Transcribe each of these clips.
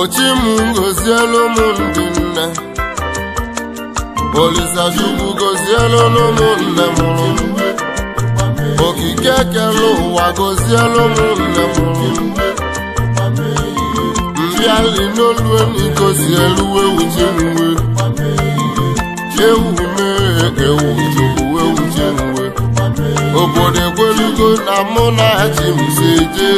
Ochimu gozielu m ndị nne, Olisa Chukwu gozielu m nne mụrụ m, okike kele ụwa gozielu m nne mụrụ m, mbịali n'olu eni gozielu ewu ji nwe, ewu mee ewu Chukwu ewu ji nwe, obodo ekwelugo na mụ na chi m si je,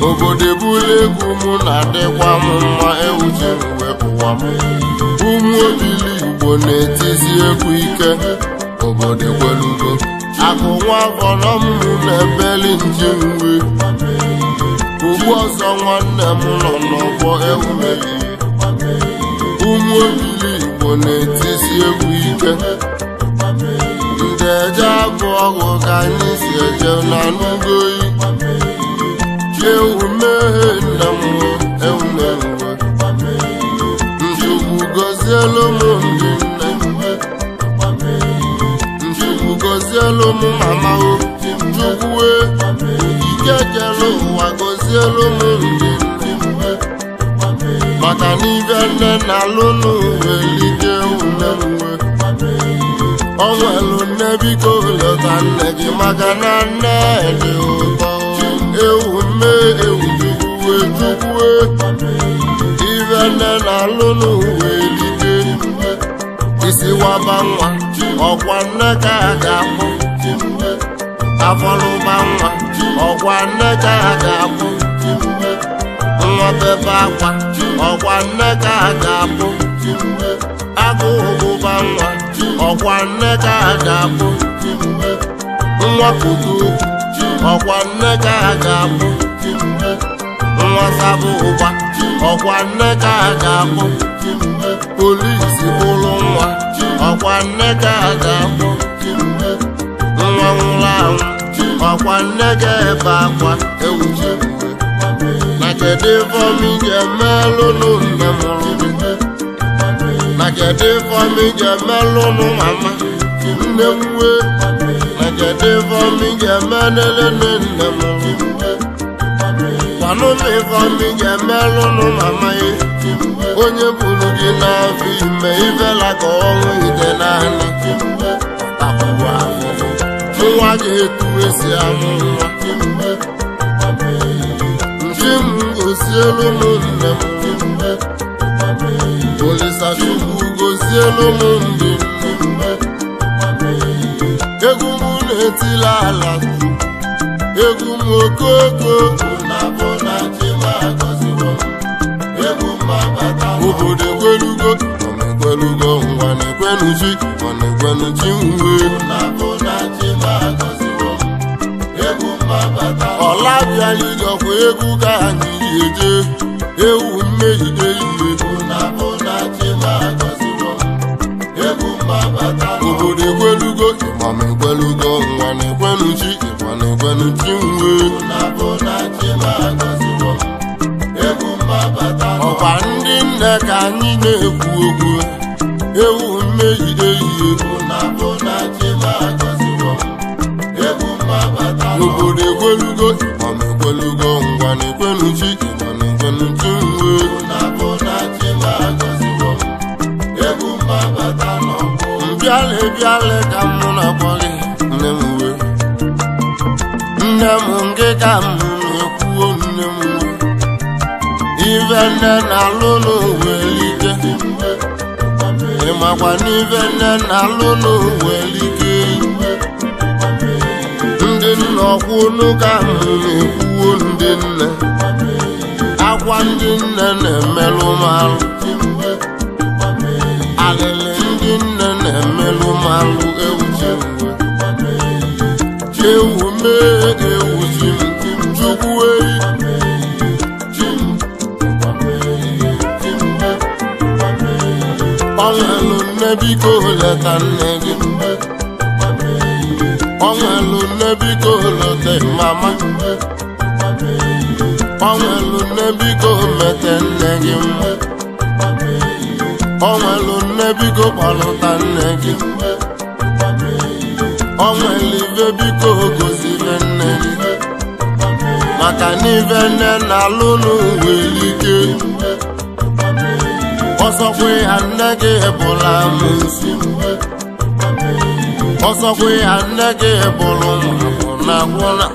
obodo ebule egwu mụ na-adịkwa m mma ewu ji nwe ụwa m, ụmụ obili Igbo na-etizi egwu ike, obodo ekwelugo akụ nwa afọrọ m na-ebeli nji nwe, ugbu ọzọ nwanne m nọ n'ọgbọ ewu melie, ụmụ obili Igbo na-etizi egwu ike, ndị eje abụ ọgụ ka anyị si eje na n'ugoyi, ewu mmehie nna m ewu na-enwe, Chukwu gozielu m ndị nne, Chukwu gozielu m mama o, Chukwu ike kele ụwa gozielu m ndị nne, maka n'ibe nne na-alụ n'ụwa elike ewu na-enwe, o nwelu nne biko lọta nne gị maka na nne dị ụtọ, ewu mee ewu Chukwu ibe nne na-alụ n'ụwa elike, isi waba nwa ọkwa nne ka a ga-akpụ, afọlụba nwa ọkwa nne ka a ga-akpụ, nwa bebe akwa ọkwa nne ka a ga-akpụ, agụụba nwa ọkwa nne ka a ga-akpụ, nwa putu ọkwa nne ka a ga-akpụ, nwa sabụ ụgba ọkwa nne ka a ga-akpụ, polisi bụrụ nwa ọkwa nne ka a ga-akpụ, nwa nwụrụ anwụ ọkwa nne ga-ebe akwa ewu ji nwe, na kedu ifeọma ị ga-emelụ nne mụrụ m, na kedu ifeọma ị ga-emelụ mama nne m wee, na kedu ifeọma ị ga-emelele nne mụrụ m, kwanụ m ifeọma ị ga-emelụ mama ya, onye buru gị n'afọ ime ifela ka ọnwụ ide n'anya, takwuo ahụhụ nwa ga-etu esi amụ nwa, nchi m gozielu m nne m, Olisa Chukwu gozielu m ndị nne, egwu m na-etila ala, egwu m okoko na chi m agọziwo m, egwu m abata obodo ekwelugo ekwelugo ngwa na-ekwenu chi ma na-ekwenu chi nwe, na chi m agọziwo m, egwu m abata ọla bịala ijọkwa egwu ka anyị ji eje, ewu mmehie ihe na chi m agọziwo m, egwu m abata obodo ekwelugo ma m ekwelugo ngwa na-ekwenu chi ma na-ekwenu chi nwe, na chi m agọziwo m, egwu m abata ọkwa ndị nne ka anyị na-ekwu okwu, ewu mmehie ihe na chi m agọziwo m, egwu m abata obodo ekwelugo ma m ekwelugo ngwa na-ekwenu chi ma na-ekwenu chi nwe, na chi m agọziwo m, egwu m abata n'ọgbọ, mbịala ka mụ na-akpọ gị nne m wee, nne m nke ka m na-ekwuo nne m wee, ibe nne na-alụ n'ụwa elike, ịmakwa n'ibe nne na-alụ n'ụwa elike, ndị nna ọkwụ n'ụka m na-ekwuo ndị nne, akwa ndị nne na-emelụ m alụ, alịlị ndị nne na-emelụ m alụ ewu ji nwe, ewu mee ewu ji m Chukwu eyi, o nwelu nne biko leta nne gị, o nwelu nne biko leta mama, o nwelu nne biko mete nne gị mma, o nwelu nne biko kpọlụta nne gị, o nwelu ibe biko gozibe nne gị, maka maka n'ife nne na-alụ n'uwelike ọsọkwa ya nne gị bụla amụsị ọsọkwa ya nne gị bụrụ na gwụna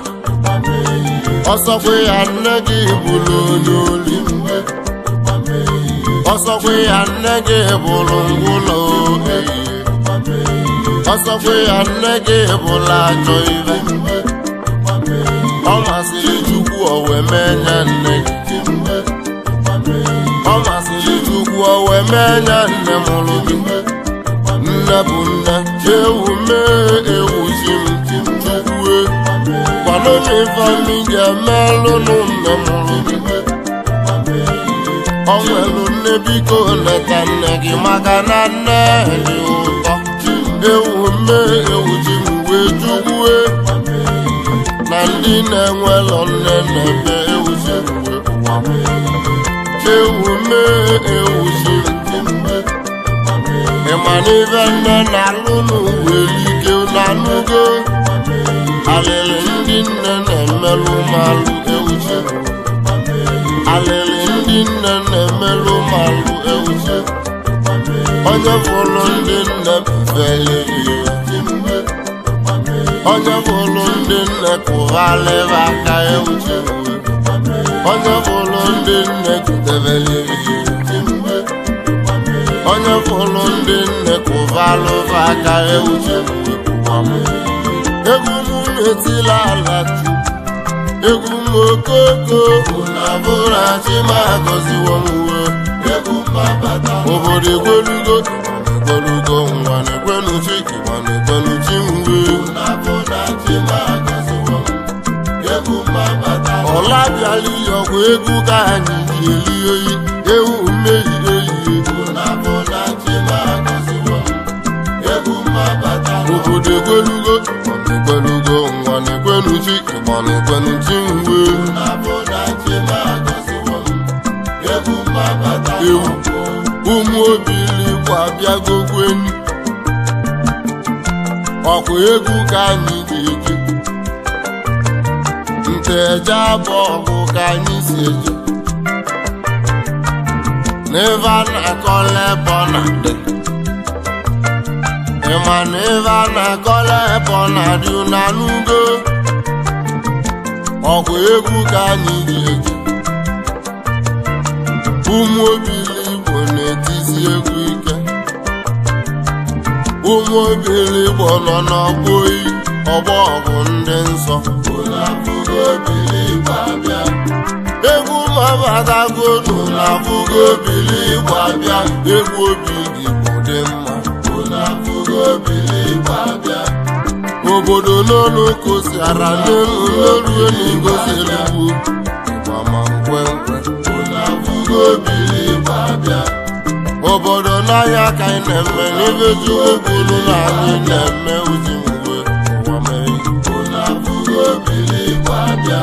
ọsọkwa ya nne gị bụrụ onye oli ọsọkwa ya nne gị bụrụ ngwụlọ oge ọsọkwa ya nne gị bụla ajọ ibe ọ masịrị Chukwu o wee mee nya nne gị ọ masịrị Chukwu o wee mee nya nne mụrụ gị nne bụ nne ewu mee ewu ji m Chukwue kwanụ m ifeọma ị ga-emelụ nne mụrụ gị ọ nwelụ nne biko neta nne gị maka na nne dị ụtọ ewu mee ewu ji m wee Chukwue na ndị na-enwelọ nne na-ebe ewu ji m wee ụwa ewu mee ewu ji m ịma n'ife nne na-alụ n'uwelike na-anụgo alịlị ndị nne na-emelụ malụ ewu ji m alịlị ndị nne na-emelụ malụ ewu ji m onye fụlụ ndị nne fele onye fụlụ ndị nne kụghalịba aka ewu ji m onye fụlụ ndị nne kụdebele onye fụlụ ndị nne kụvalụba aka ewu ji m egwu m na-etila ala egwu m okoko na-abụrụ achịma agọziwo m uwe obodo egwelugo nwa na-ekwenu chiki ma na-ekwenu chi mwe ọla bịala iyi ọgwụ egwu ka anyị ji eli oyi ewu mmehie ehihie obodo egwelugo nwa na-ekwenu chiki ma na-ekwenu chi mwe ewu ụmụ Obiligbo abịagogweni ọkụ egwu ka anyị ga-eje nteje abụ ọgụ ka anyị si eje n'ebe a na-akọla ebe ọ na-adị ịma na ebe a na-akọla ebe ọ na-adị na n'ugo ọkụ egwu ka anyị ga-eje ụmụ Obiligbo na-etizi egwu ike ụmụ Obiligbo nọ n'ọgbọ oyi ọgbọ ọgụ ndị nsọ egwu mabatago n'afụgo Obiligbo abịa egwu Obiligbo dị mma obodo n'ọnụ kosiara n'elu n'olue n'igozilugbo ịgbama nkwenkwe Obiligbo abịa obodo n'anya ka anyị na-eme n'ebe Chukwu na anyị na-eme uji mgbe ụwa mee Obiligbo abịa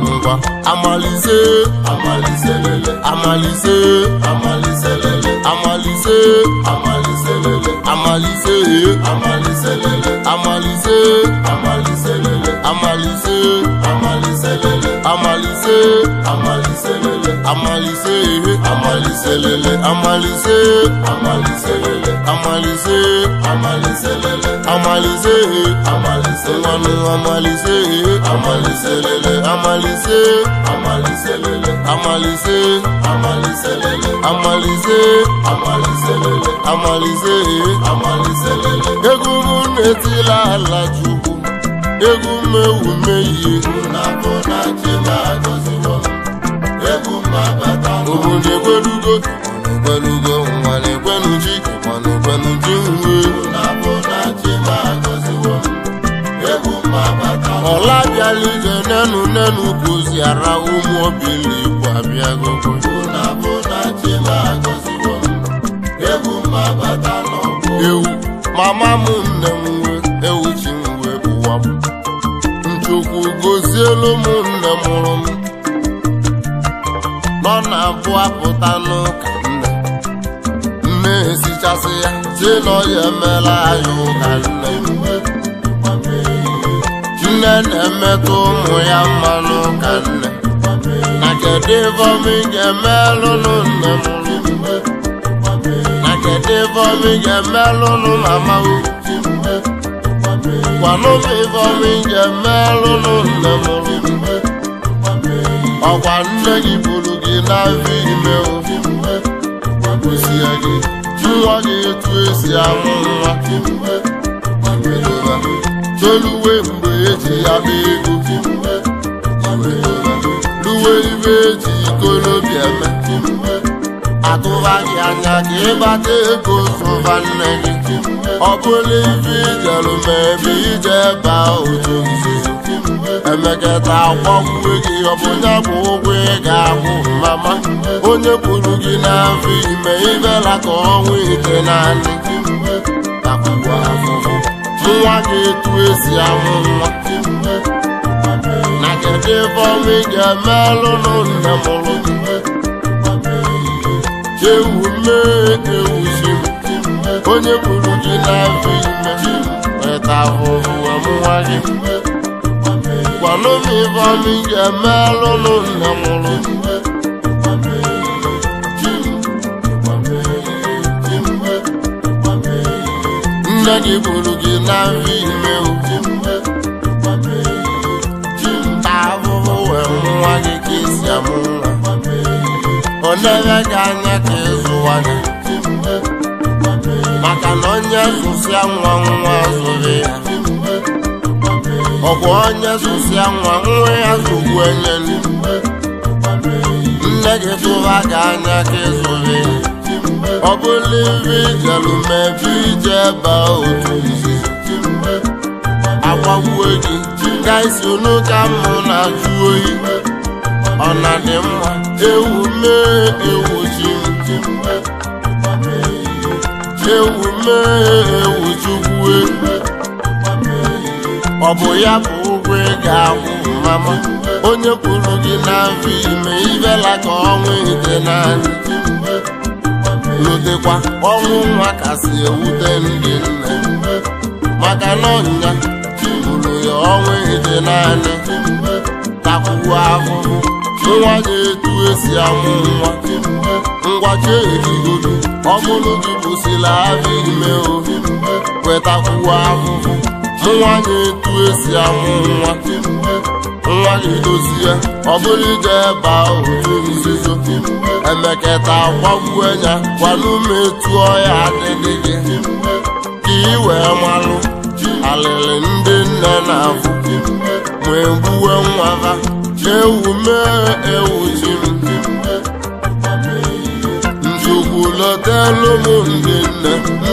ngwa amalise lele amalise lele amalise lele amalise lele amalise lele amalise lele amalise lele amalise lele amalise lele amalise lele amalise nwanu amalise lele amalise lele amalise lele egwu m na-etila ala Chukwu egwu m ewu mehie obodo egwelugo nwa na-ekwenu chike ma na-ekwenu chi nwe ọla bịala ije nenu kụziara ụmụ Obiligbo abịagogo ewu mama m nne m nwe ewu chi nwe ụwa m Chukwu gozielu m nne mụrụ m nọ na-abụ apụta n'ụka nne esichasị ya si nọ ya emela anyị ụka nne nne na-emetụ ụmụ ya mmanụ ka nne na kedu ivomi ga-emelụnụ nne mụrụ na kedu ivomi ga-emelụnụ mama gwanụ m ivomi ga-emelụnụ nne mụrụ ọkwa nne gị buru gị n'afọ ime osie gị nwa gị etu esi amụ nwa toluwe mgbe eji ya bụ ego luwe ibe eji ikolobịa eme atụba gị anya ka ịbata ego zụba nne gị ọ bụla ibe ijelụ ma ebe ije ebe otu nzuzo emeketa akwagbuo gị ọ bụ ya bụ ụgwọ ị ga-akwụ mama onye kwuru gị n'afọ ime ibela ka ọnwa ite naanị akwụkwọ afụfụ nwa ga-etu esi amụ nwa na kedu ivomi ga-emelụnụ nne mụrụ ewu mee ewu si onye kwuru gị n'afọ ime weta ahụhụ amụnwa gị gwanụ m ivomi ga-emelụnụ nne mụrụ nne gị buru gị n'afọ ime taa ahụhụ wee nwa gị ka esi amụ nwa ọ na-ere gị anya ka ịzụwa gị maka na onye zụsịa nwa nwa zụrụ ya ọ bụ onye zụsịa nwa nwa ya zụgbu enye nne gị tụba gị anya ka ịzụrụ ya ọ bụla ibe ijelụ mebe ije ebe otu nzuzo agbagbuo gị gaisi unu ka mụ na-ajụ oyi ọ na dị mma ewu mee ewu ji ewu mee ewu chukwu ọ bụ ya bụ ụgwọ ị ga-akwụ mama onye kwuru gị n'afọ ime ibela ka ọnwa ite naanị lotekwa ọnwụ nwa kasị ewute ndị nne maka na ọnya buru ya ọnwa ite naanị takwuo ahụhụ nwa ga-etu esi amụ nwa ngwachi erigodu ọ bụrụ gị bụsila afọ ime ohi wetakwuo ahụhụ nwa ga-etu esi amụ nwa nwa ga-edozie ọ bụrụ ije ebe otu nzuzo emeketa gbagbuo ya gwanụ m etu ọya adịdị gị ka ị wee malụ alịlị ndị nne na-afụ ma egbuwe nwa ha ewu mee ewu ji nchukwu lọtelụ m ndị nne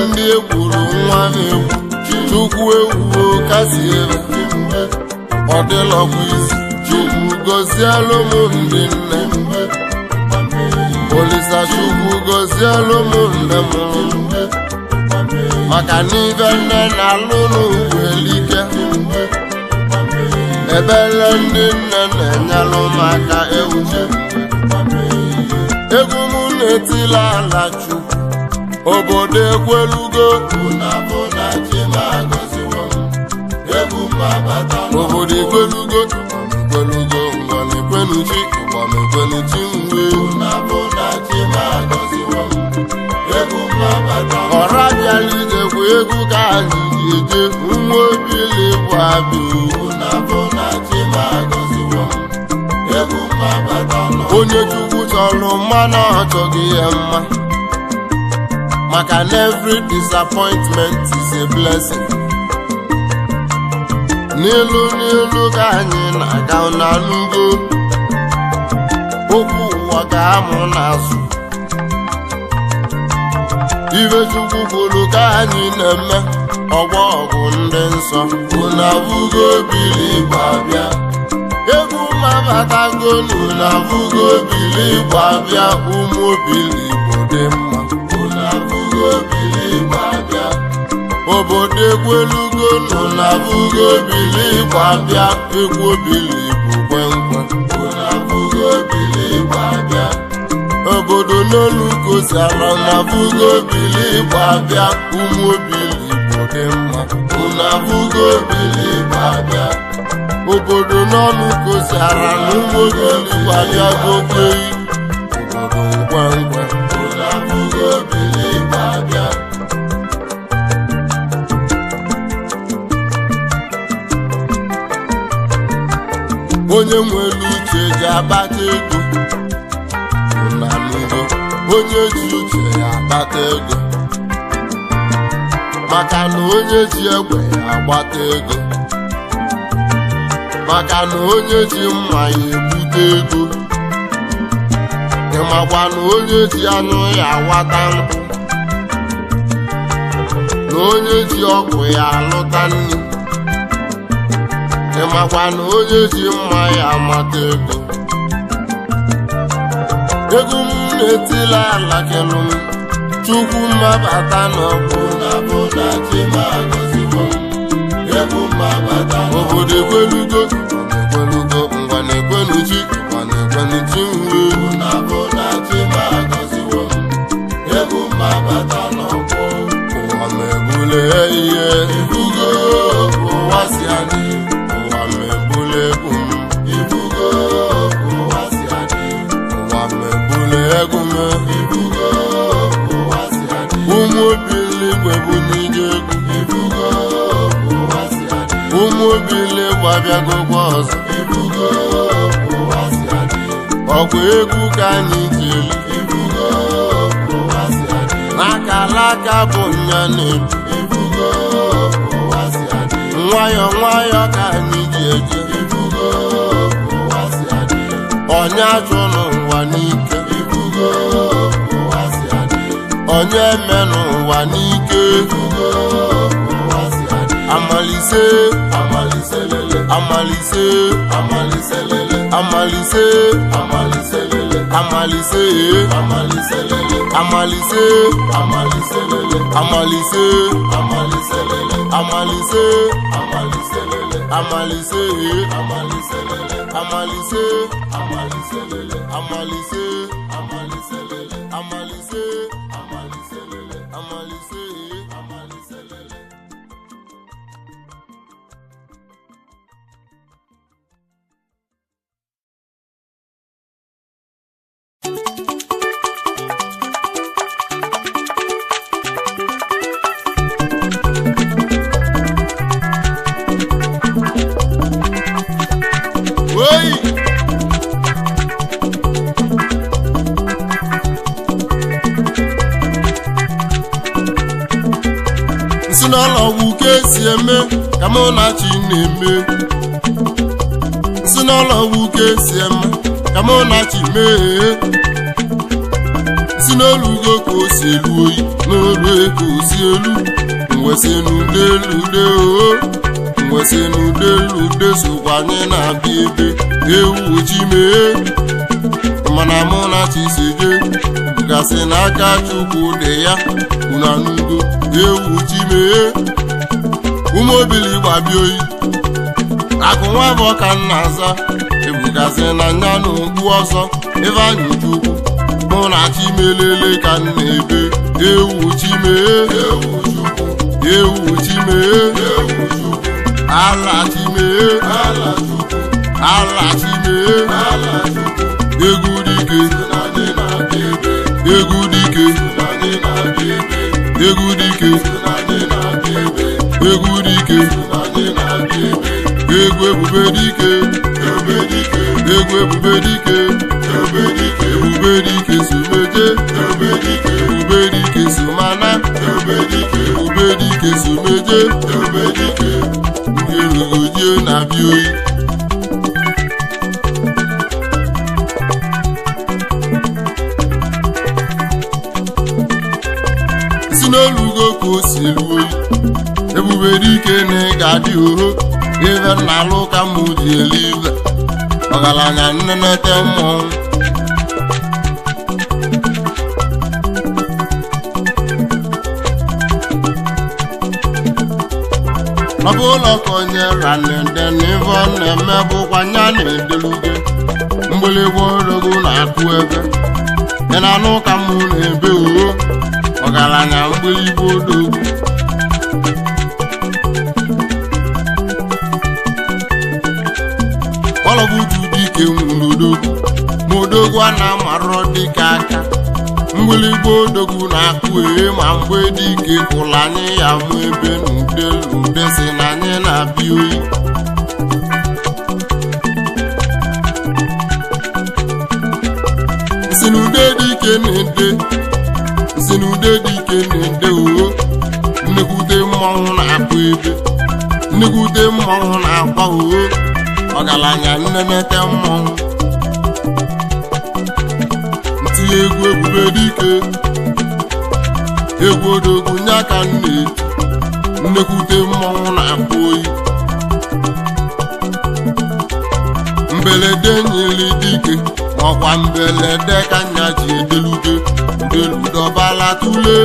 ndị egburu nwa ha egwu chukwu ewuo kasi ebe ọ dịlọkwa isi chukwu gọzielụ m ndị nne Olisa chukwu gọzielụ m nne mụrụ maka n'ibe nne na-alụ n'ugwu elike ebele ndị nne na-enyelụ maka ewuche egwu m na-etila ala chukwu obodo ekwelugo obodo ekwelugo ngwanekwenuchi ịgbamekwenuchi ọra bịala ijekwa egwu ka anyị ji eje nwa obili bụ abịa onye chukwu chọrọ mmanụ ọchọghị ya mma maka na every disappointment is a blessing n'ilu ka anyị na-aga na n'ugbo okwu ụwa ga-amụ n'azụ ibe chukwu kwuru ka anyị na-eme ọgbọ ọgụ ndị nsọ unu abụgo obili igbo abịa egwu mabatago unu abụgo obili igbo abịa ụmụ obili igbo dị mma unu abụgo obili igbo abịa obodo ekwelugo unu abụgo obili igbo abịa egwu obili igbo kwenkwe unu abụgo obili igbo abịa obodo n'olu kosiara na abụgo obili igbo abịa ụmụ obili igbo dị mma unu abụgo obili igbo abịa obodo n'ọnụ kosiara n'ụmụogili gbabịago kweyi obodo ngwangwa ụlọabụgo obili gbabịa onye nwere uche ji akpata ego na n'udo onye ji uche ya akpata ego maka na onye ji egbe ya agbata ego maka na onye ji mma ya ebute ego ịmakwa na onye ji anụ ya awata nkụ na onye ji ọgwụ ya alụta nri ịmakwa na onye ji mma ya amata ego ego m na-etila ala kelu m chukwu mmabata n'ọkụ na bụ na chi ma agọziwo m ego mmabata obodo ekwelugo ngwa na-ekwenu chi ngwa na-ekwenu chi nwe na bụ na chi ma agọziwo m ego mmabata n'ọkụ ụwa ma ebule ihe ibugo ụwa si adị ụwa ma ebule egwu m ibugo ụwa si adị ụwa ma ebule egwu m ibugo ụwa si adị ụmụ obiligwe bụ n'ije egwu ibugo ụwa si adị ụmụ obiligwe abịagokwa ọzọ ibugo ụwa si adị ọkwa egwu ka anyị jeli ibugo ụwa si adị n'aka alaka bụ nya na-ebu ibugo ụwa si adị nwayọ nwayọ ka anyị ji eje ibugo ụwa si adị onye ajụ n'ụwa n'ike ibugo ụwa si adị onye eme n'ụwa n'ike ibugo ụwa si adị amalise amalise lele amalise amalise lele amalise amalise lele amalise amalise lele amalise amalise lele amalise amalise lele amalise amalise lele amalise amalise lele amalise amalise lele amalise amalise lele amalise amalise lele amalise amalise lele. Nsi n'ọlọgwụ ka esi eme ka mụ na chi na-eme nsi n'ọlọgwụ ka esi eme ka mụ na chi mee nsi n'olugo ka o si elu oyi n'olu ka o si elu mwesi n'udelude o mwesi n'udelude sokwa anyị na-abịa ebe ewu chi mee mana mụ na chi si je bugasị n'aka Chukwu dị ya una n'udo ewu chi mee ụmụ obili gbabia oyi akụ nwa bụ ọka nna aza ebugasị na nya n'okpu ọsọ ebe anyị Chukwu mụ na chi melele ka m na-ebe ewu chi mee ewu Chukwu ewu chi mee ewu Chukwu ala chi mee ala Chukwu ala chi mee ala Chukwu egwu dike egwu dike egwu dike egwu dike egwu ebube dike egwu ebube dike ebube dike sumeje ebube dike sumana ebube dike sumeje ndị elugoje na-abịa oyi si n'olugo ka o si elu oyi ebube dike na ị ga-adị oho ebe nna alụ ka mụ ji elu ibe ọgaranya nnenete mmọnwụ ọ bụ ụlọ ka onye ranede n'ive ọ na-eme bụkwa nya na-edeluge mgbịlịgba orogo na-akụ ebe ị na-anụ ka mụ na-ebe oho ọgaranya mgbịlịgba odogwu odogwu a na-amarọ dịka aka mgbịlịgba odogwu na-akụ ma mgbe dike kwụrụ anyị ya mụ ebe n'ude si na anyị na-abịa oyi nsinude dike na-ede oo nnekwute mmọnwụ na-akpụ ebe nnekwute mmọnwụ na-akwa oo ọgaranya nnemete mmọnwụ ntinye egwu ebube dike egwu odogwu nye aka nnekwute mmọnwụ na-akpụ oyi mbelede nyeli dike ọkwa mbelede ka nya ji edeluge deludọbala tule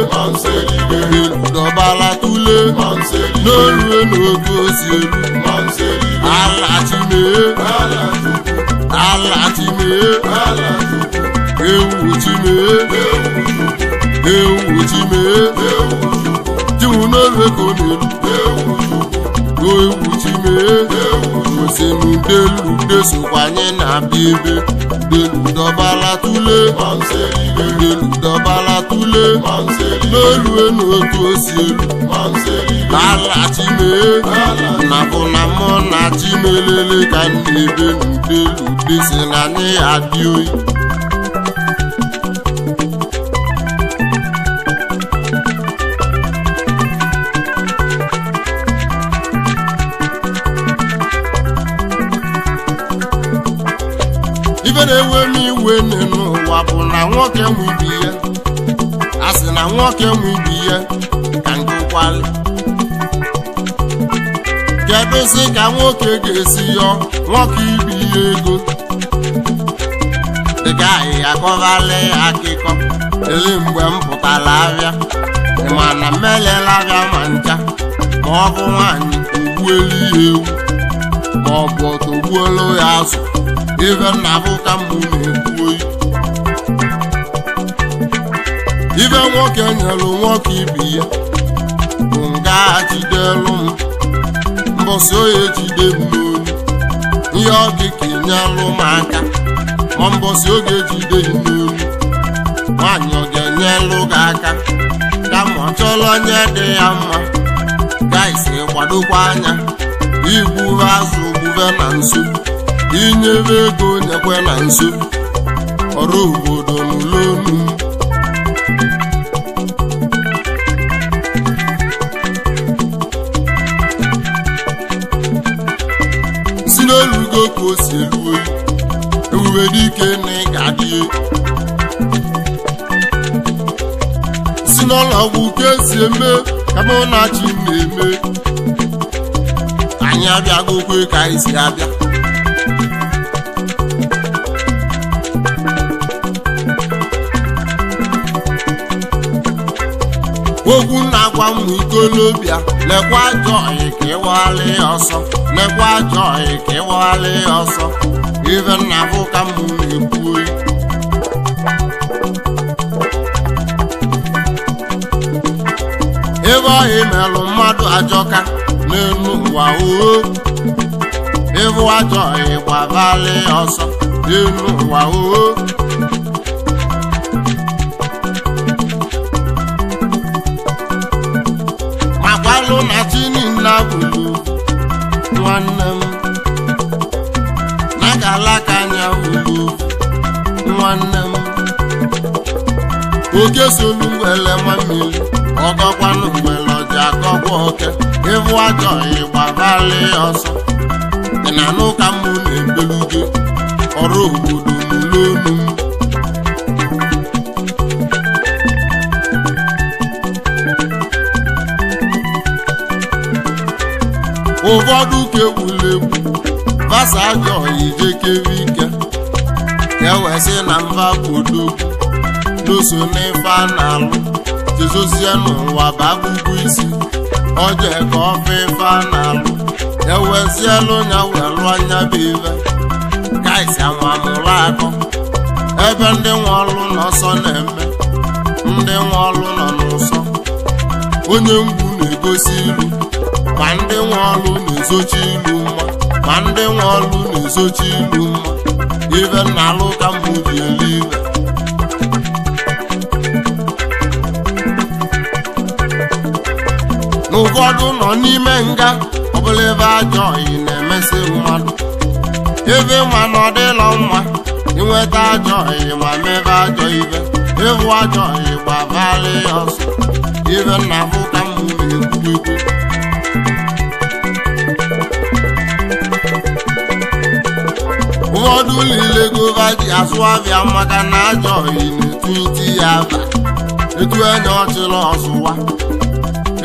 n'olue n'oge ozi elu ala chimee ewu chimee jiwu n'olue ka ọ na-elu ewu chimee osenudelude sokwa anyị na-abịa ebe deludọbala tule n'olue n'otu osi elu ala chimee na bụ na mụ na chimelele ka na-ebe n'udelude si na anyị adị oyi ife na-ewe m iwe n'ụwa bụ na nwoke nwe ibi ya a sị na nwoke nwe ibi ya ka ngụkwali kedụzi ka nwoke ga-esi yọọ nwoke ibi ya ego dịka ahịhịa akọvali akịkọ ele mgbe m pụtara abịa ma na mmelela abịa ma ncha ma ọ bụ nwaanyị ogbuelu ya ewu ma ọ bụ ọtọgbuolu ya azụ ife nna bụ ka mbụ na-ekwu oyi ife nwoke nyelụ nwoke ibi ya bụ nga jidelu m mbọsị oye jide m n'olu ihe ọ dị ka enyelụ m aka ma mbọsị oge jide m n'olu nwaanyị ọ ga-enyelụ gị aka kama ọ chọrọ onye dị ya mma gaisi kwadokwa anya igbube azụ gbube na nso inyebe ego nyekwe na nso ọrụ obodo n'ụlọonu si n'olugo ka o si elu oyi ewube dike na ị ga-adị si n'ụlọọgwụ ka esi eme ka mụ na chi na-eme anyị abịagokwe ka anyị si abịa ogwu na-agwa m ikolobịa lekwa ajọ ọyị ka ịwaghalị ya ọsọ lekwa ajọ ọyị ka ịwaghalị ya ọsọ ife nna bụ ka m na-ekwu oyi ebe ọyị melụ mmadụ ajọka n'elu ụwa oo ịbụ ajọ ọyị gwavalị ya ọsọ n'elu ụwa oo alụ na chini nna bụlu nwanne m nagalaka anya bụlu nwanne m oke solu mgbele mmiri ọgọkwanụ mgbele ọja akọkwa oke ịbụ ajọ ịgbavali ọsọ dị na n'ụka mụ na-ebeluge ọrụ obodo n'ụlọonu m ụfọdụ ka egwuregwu basa ajọ ijekere ike ka ewesị na mba bodogwu n'oso n'ife a na-alụ jezozie n'ụwa bagugwu isi oje ka ọfa ife a na-alụ ewezielu nya welụ anya bụ ife kaisi amamụrụ akọ ebe ndị nwe ọlụ n'ọsọ na-eme ndị nwe ọlụ nọ n'ụsọ onye mgbu na-egosi ilu ma ndị nwe ọlụ na-ezochi ilu mma ma ndị nwe ọlụ na-ezochi ilu mma ife na-alụ ka mbụ ji eli ife n'ụfọdụ nọ n'ime nga ọbụla ebe ajọ oyi na-emesi mmadụ ebe ma na ọ dịlọ mma inweta ajọ oyi ma mebe ajọ ife ịhụ ajọ oyi gbabali ọsọ ife na-afụ ka mbụ na-ekwu ụfọdụ niile gova ji asụ abịa maka na ajọ oyi na-etu iti ya aba etu enye ọchịla ọsụwa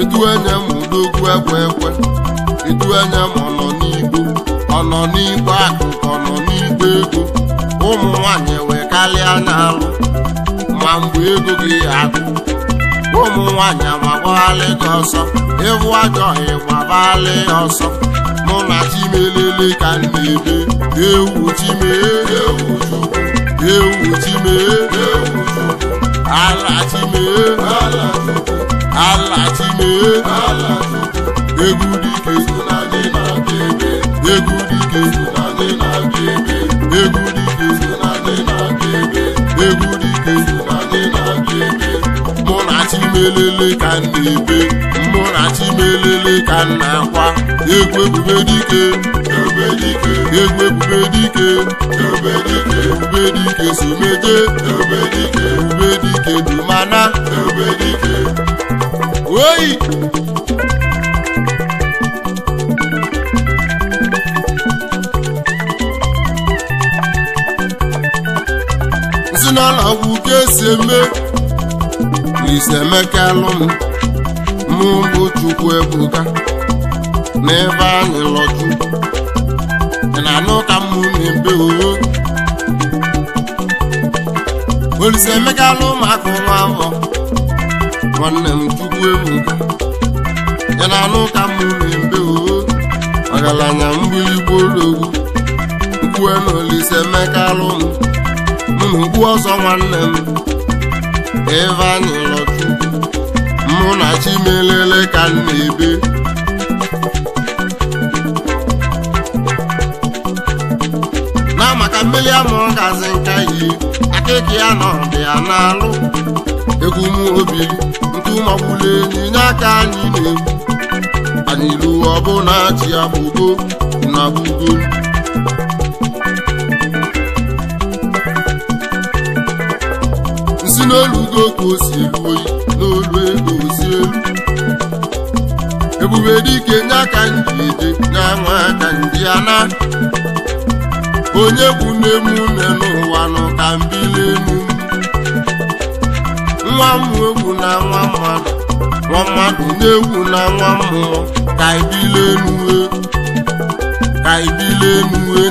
etu enye m udogwu ekwe etu enye m ọnọ n'igbo akụ ọnọ n'igbo ego ụmụ nwanyị wee karịa n'alụ ma mgbe ego gị agụ ụmụ nwanyị amagbaghalị gị ọsọ ịhụ ajọ ịgbaghalị ọsọ mụ na chimelele ka m na-ebe ewu chimee ala chimee egwu dike mụ na chimelele ka m na-ebe mụ na chimelele ka m na-akwa egwu ebube dike egwu ebube dike si meje ebube dike dị mana oyi nsi n'ụlọ ọgwụ ka esi eme Lise Emekalụ mụ bụ Chukwu Ebuka n'ebe anyị lọju na-anụ ka mụ na-ebe oho Lise Emekalụ maka nwa afọ nwanne m Chukwu Ebuka na-anụ ka mụ na-ebe oho ọgaranya mgbịrịgba ologwu ukwue na Lise Emekalụ mụ na ugwu ọzọ nwanne m ebe anyị lọju mụ na chimelele ka m na-ebe na maka mmeli amụ gazi nka yi akịka ya nọ dị ya n'alụ egwu m obiri ntụmagbulu enyi n'aka anyị na-egwu anyị ilu ọbụna chi ya bụgo na bugo nsi n'olugo ka o si elu oyi n'olu ego osi elu ebube dike nye aka ndị eje nye nwa aka ndị ana onye bụ n'emune n'ụwa nọ ka mbili enu nwa mmụ egwu na nwa mmadụ na-egwu na nwa mmụọ ka ibili enu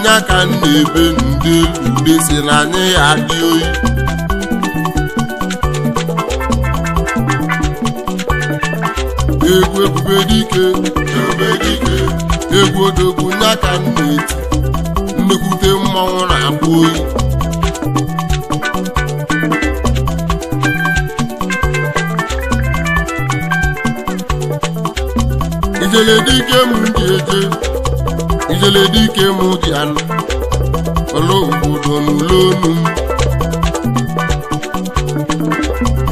nye aka na-ebe ndị elu desi na anyị ya dị oyi egwu ebube dike egwu odogwu nye aka na-eti nnekwute mmanwụ na-akpụ oyi ijele dike m dị eje ijele dike m dị anụ ọlụ obodo n'ụlọ onu m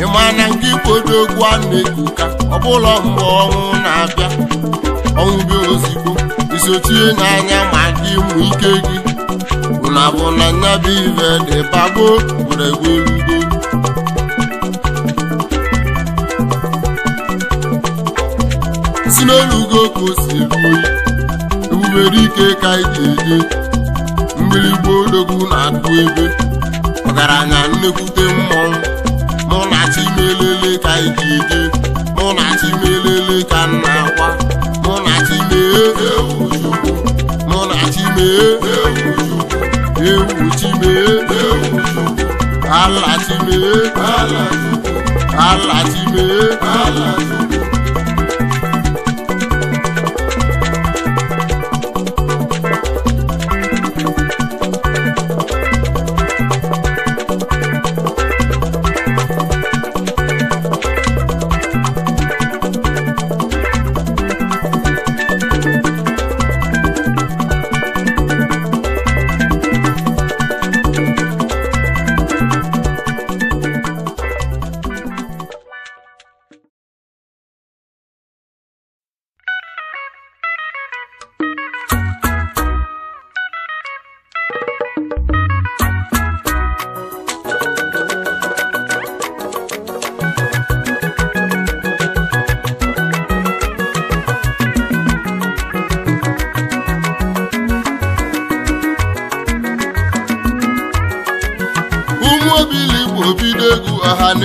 ịma na nke ikwodo egwu a na-ekuka ọbụla mgbe ọnwụ na-abịa ọnwụ bịa ozigbo isochie n'anya ma gị mụ ike gị ụna bụ na nyabụ ive dị bagbo gburegwerugo si n'olugo ka o si eru ebube dike ka iji eje mgbịrịgba odogwu na-akụ ebe ọgaranya nnekwute mmọnwụ mụ na chimelele ka iji eje mụ na chimelele ka m na-akwa mụ na chimee ewu chukwu mụ na chimee ewu chimee ala chimee ala chukwu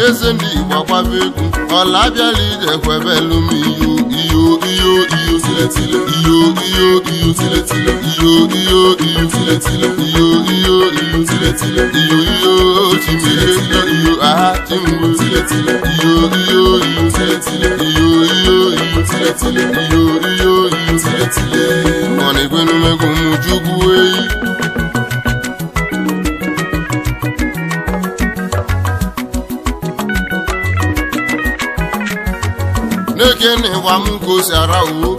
eze ndị Igbo akwaba egwu ọla abịala ije kwebelu m iyo tiletile iyo tiletile iyo tiletile iyo tiletile iyo chimile iyo aha chimwe tiletile iyo tiletile iyo tiletile iyo tiletile ọ na-egwenu megwu m Chukwu eyi n'ekene gwa m ka o si ara uwo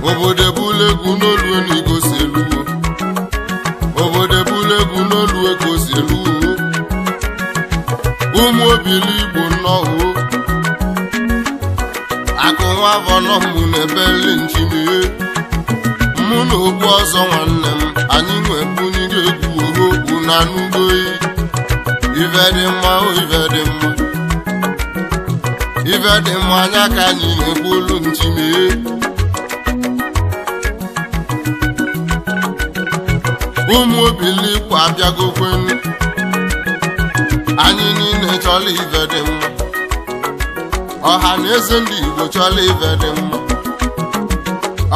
obodo ebulegwu n'olu n'Igbo si eluwo obodo ebulegwu n'olu ka o si eluwo ụmụ obili Igbo nnọọ akụ nwa afọ nọ mụ na-ebeli nchimie mụ na okwu ọzọ nwanne m anyị nwebunye egwu okwu na anụgoyi ife dị mma ife dị mma ife dị mma anya ka anyị na-ekwu olu nchimie ụmụ obili Igbo abịagokwenu anyị niile chọrọ ife dị mma ọha na eze ndị Igbo chọrọ ife dị mma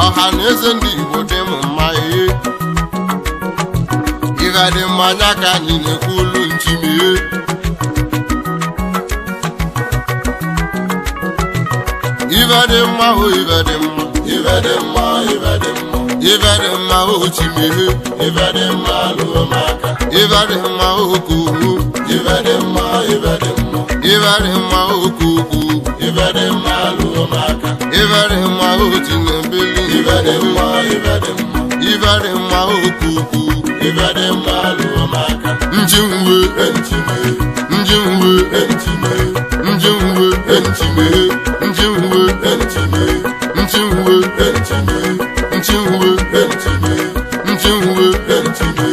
ọha na eze ndị Igbo dị m mma ihe ife dị mma anya ka anyị na-ekwu olu nchimie ife dị mma ife dị mma ife dị mma ife dị mma ife dị mma chimie ife dị mma lụọ maka ife dị mma okuku ife dị mma ife dị mma ife dị mma okuku ife dị mma lụọ maka ife dị mma otinebili ife dị mma ife dị mma ife dị mma okuku ife dị mma lụọ maka njinwe enchime njinwe enchime njinwe enchime njinwe enchime njinwe enchime njinwe enchime njinwe enchime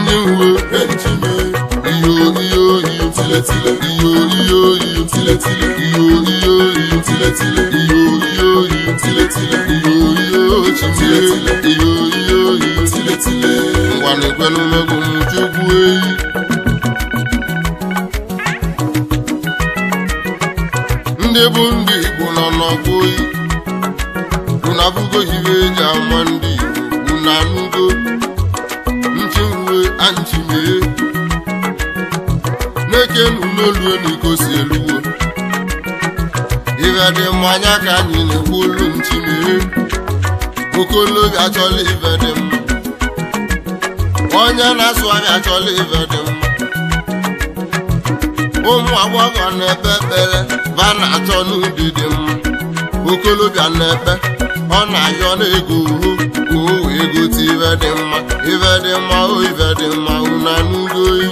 njinwe enchime iyo tiletile iyo tiletile iyo tiletile iyo tiletile iyo chimile iyo tiletile ngwa na-ekwelu megwu m Chukwu eyi ndị bụ ndị Igbo nọ n'ọgbọ oyi unu abụgo iwe eji ama ndị Igbo unu anụgo nchimwe anchimie n'ekenu n'olu n'Igbo si eluwo ife dị mma anya ka anyị na-ekwu olu nchimie okolobịa chọla ife dị mma onye na-asụ anya chọla ife dị mma ụmụ agbọghọ na-ekpe ekpere va na-achọ n'ụdị dị mma okolobịa na-ekpe ọ na-ayọ n'ego uhu ka o wee gote ife dị mma ife dị mma ife dị mma unu anụgo oyi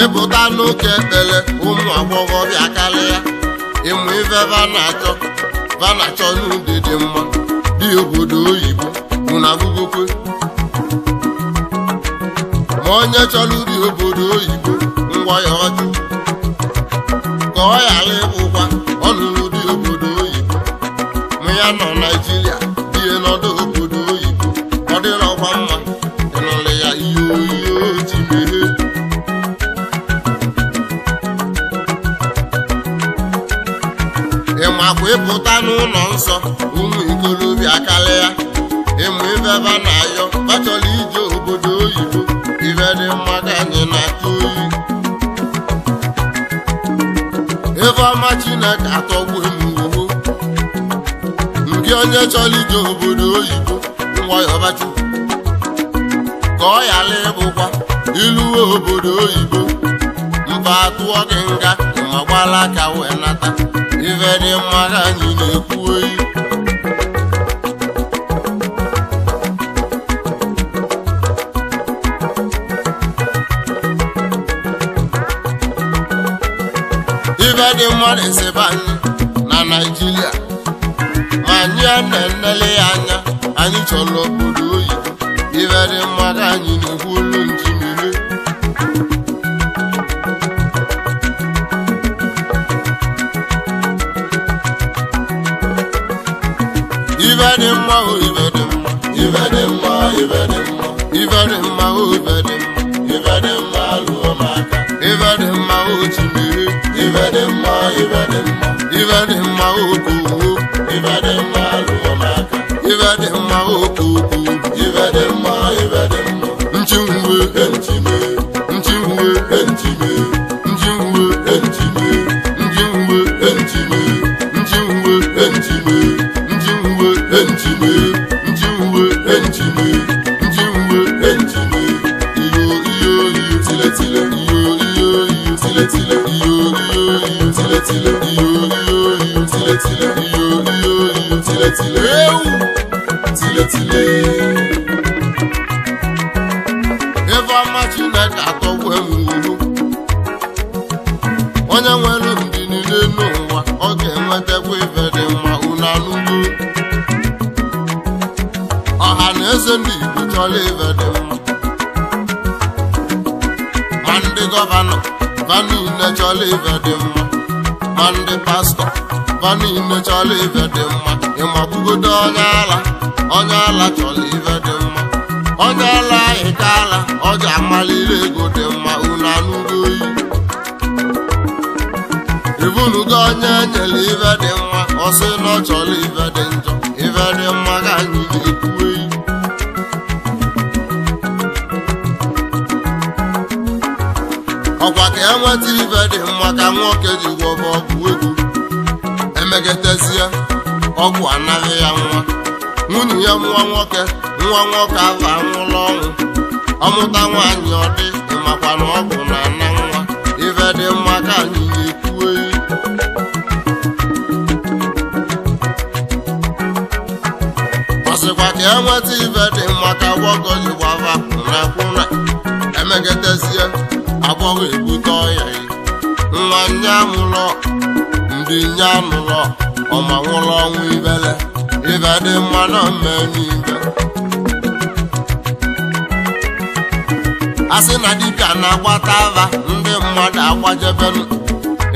ịpụta n'ụka ekpere ụmụ agbọghọ bịa karịa ịmụ ife va na-achọ n'ụdị dị mma dị obodo oyibo unu abụgokwe ma onye chọrọ uri obodo oyibo ngwa ya ọjụ ka ọ ghara ịbụkwa ọnụnụ dị obodo oyibo ma ya nọ Naijiria ihe nọdụ obodo oyibo ọ dịrọkwa mma ịnụrụ ya ihe chimere ịmakwa ịpụta n'ụlọ nsọ ụmụ ikolobịa karịa ịmụ ife ba na-ayọ ba chọrọ ije obodo oyibo ife dị mma ka anyị na-atụ oyi ife ọma Chineke atọgbu emuwo nke onye chọrọ ije obodo oyibo nwayọbachukwu ka ọ ghara ịbụkwa iluwe obodo oyibo mba atụọ gị nga ma gbala aka wee nata ife dị mma ka anyị na-ekwu oyi ife dị mma na-esebe anyị na Naịjirịa ma anyị na-enele ya anya anyị chọrọ obodo oyibo ife dị mma ka anyị na-ekwu olu njimere ife dị mma ife dị mma ife dị mma ife dị mma ife dị mma ife dị mma ife dị mma lụọ maka ife dị mma ochimiri ife dị mma ife dị mma ife dị mma okoko ife dị mma lụọ maka ife dị mma okoko ife dị mma ife dị mma nchimwe enchime nchimwe enchime nchimwe enchime nchimwe enchime nchimwe enchime nchimwe enchime nchimwe enchime nchimwe enchime iyo iyo iyo tile tile iyo iyo iyo tile tile iyo iyo iyo tile tile iyo iyo iyo tile tile iyo iyo iyo tile tile tile tile eva Chineke atọgbu ewuru onye nwere ndị niile n'ụwa ọ ga-enwetakwa ife dị mma unu anụgo ọha na eze ndị Igbo chọrọ ife dị mma ma ndị gọvanọ va niile chọrọ ife dị mma ma ndị pastọ va niile chọrọ ife dị mma ịmakwugodo onye ala chọrọ ife dị mma onye ala anyị ka ala ọ ga-amaliri ego dị mma unu anụgo oyi ibunugo onye nyere ife dị mma ọ sị na ọ chọrọ ife dị njọ ife dị mma ka anyị na-ekwu oyi ọkwa ka enweta ife dị mma ka nwoke ji gwọba ọgwụ ego emegetezie ọgwụ anaghị ya nwa nwunye ya nwa nwoke ahụ anwụla ọnwụ ọmụta nwaanyị ọ dị ịmakwa na ọgwụ na-ana nwa ife dị mma ka anyị na-ekwu eyi ọ sịkwa ka enweta ife dị mma ka gwọgọ ji gbava kwụna emegetezie agbọghọ ebute ọya nwa nye amụlọ ndị nye anụlọ ọma nwụrụ ọnwụ ibele ife dị mma na mmenibe asị na dibịa na-agbata ava ndị mmadụ agbajebenu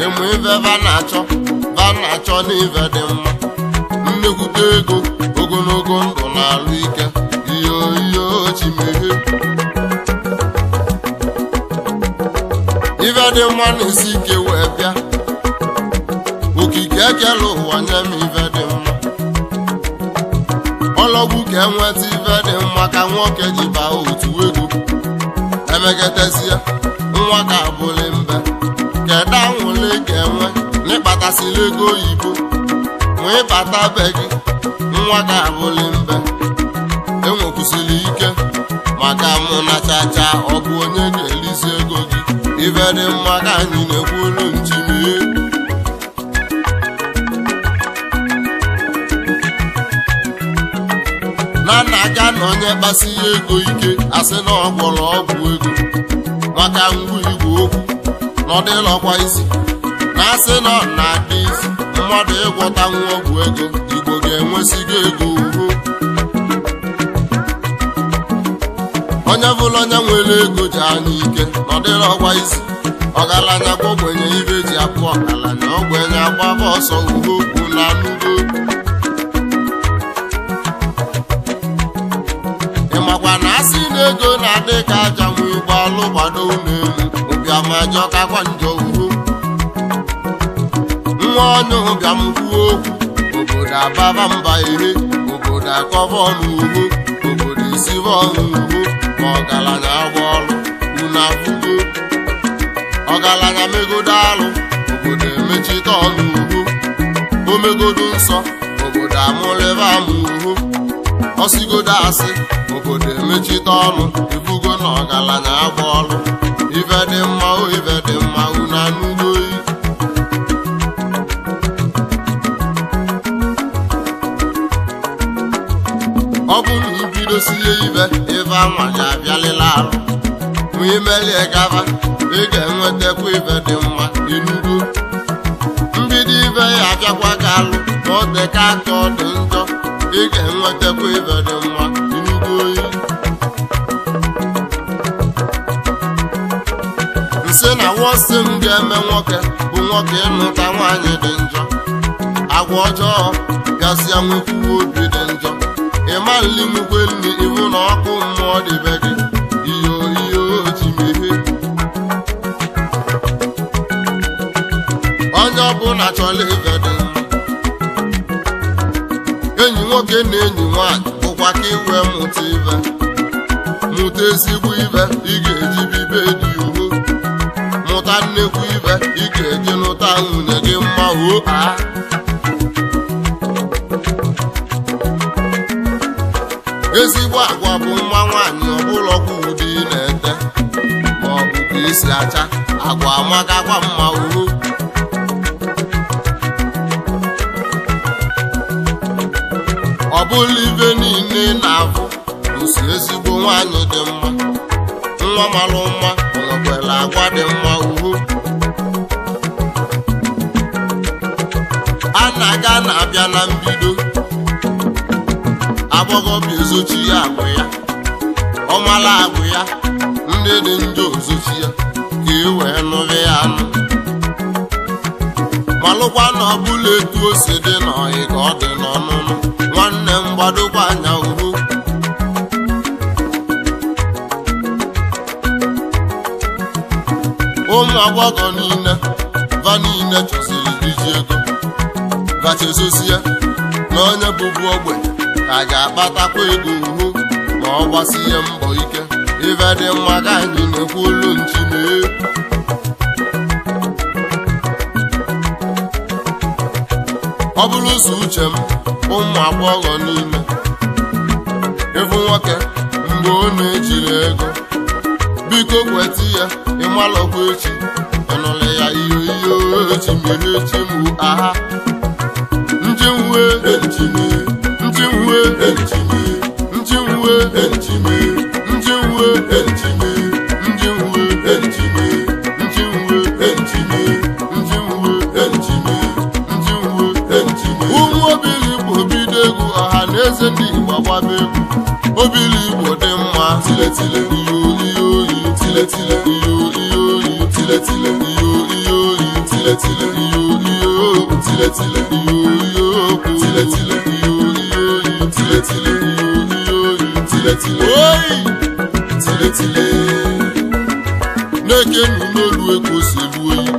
ịmụ ife va na-achọ n'ife dị mma nnekwute ego ogologo ndụ na-alụ ike iyo iyo chimere ife dị mma na-esi ike wee bịa okike ekele ụwa nye m ife dị mma ọlọgwụ ka enweta ife dị mma ka nwoke ji baa otu ego emegetezie nwa ka abụli mbe kedu anwụle ga-enwe n'ịkpatasịla ego oyibo ma ịbata be gị nwa ka abụli mbe enwekwusịrị ike maka mụ na chacha ọ bụ onye ga-elizi ego gị ife dị mma ka anyị na-ekwulu nchimie na nna aga na onye kpasi ya ego ike asị na ọ gwọrọ ọgwụ ego maka ngwa igwe okwu na ọ dịlọkwa isi na asị na ọ na-adị isi mmadụ ịgwọta nwa ọgwụ ego Igbo ga-enwesigo ego uro onye bụla onye nwere ego ji anya ike na ọ dịlọkwa isi ọgaranya kwa ogbenye ibe ji apụ ọgaranya ogbenye agbaba ọsọ uwe okwu na anụgo ịmakwa na asị na ego na-adị ka aja nwe ụgbọalụ gbado n'elu ụbịamajọ kakwa njọ uro nwa onye ụbịam kwuo okwu obodo ababa mba ire obodo akọba ọnụ uho obodo isibe ọnụ uho ma ọgaranya agba ọrụ unu afụgo ọgaranya megodo alụ obodo emechite ọnụ uho omegodo nsọ obodo amụlebe amụ uho ọsigodo asị obodo emechite ọnụ ibugo na ọgaranya agba ọrụ ife dị mma o ife dị mma unu anụgo oyi ọ bụ na ibidosie ife anwa ga-abịalịla alụ ma imelie gaba ị ga-enwetakwa ife dị mma inugo mbido ife ya abịakwa ka alụ na ọ dị ka aka ọ dị njọ ị ga-enwetakwa ife dị mma inugo oyi nsị na wọsị m ga-eme nwoke bụ nwoke ịnụta nwaanyị dị njọ agwa ọjọọ gasịa nwekwuwe obi dị njọ ịma nli nwukwe nri iwu na ọkụ mmụọ dịbe gị iyo onye ọbụla chọrọ ife dị enyi nwoke na enyi nwaanyị bụkwa ka iwe mụta ife mụta ezigbo ife ị ga-eji bibe dị uhu mụta nnekwu ife ị ga-eji nụta nwunye gị mma hoo ezigbo agwa bụ nwa nwaanyị ọbụlọkwa ụdị na-ete ma ọ bụ ka isi acha agwa amagakwa mma uhu ọ bụla ife niile na-abụ osi ezigbo nwaanyị dị mma nwa malụ mma nwekwara agwa dị mma uhu a na-aga na-abịa na mbido agbọghọbịa ezochi ya agwụ ya ọmala agwụ ya ndị dị njọ ozochi ya ka e wee nụrụ ya anụ malụkwa na ọbụla etu o si dị n'ọhị ka ọ dị n'ọnụnụ nwanne m gbadokwa anya uhu ụmụ agbọghọ niile va niile chọsiri iji ego gachezosi ya na onye bụbu ogbenye ka ga-akpatakwa ego uhu ma ọ gbasie mbọ ike ife dị mma ka anyị na-ekwu olu nchimee ọ bụrụ ụzọ uche m ụmụ agbọghọ niile ịfụ nwoke mgbe ọ na-ejiri ego biko kweta ya ịmalọkwa echi ịnụlị ya iyo echimere echimụ aha njinwe ejime njinwe ejime njinwe ejime njinwe ejime njinwe ejime njinwe ejime njinwe ejime njinwe ejime ụmụ obili Igbo bido egwu ọha na eze ndị Igbo agbaba egwu obili Igbo dị mma tiletile iyo tiletile iyo tiletile iyo tiletile iyo tiletile iyo tiletile iyo tiletile iyo tiletile tiletile na-ekenu n'olu ego si luo yi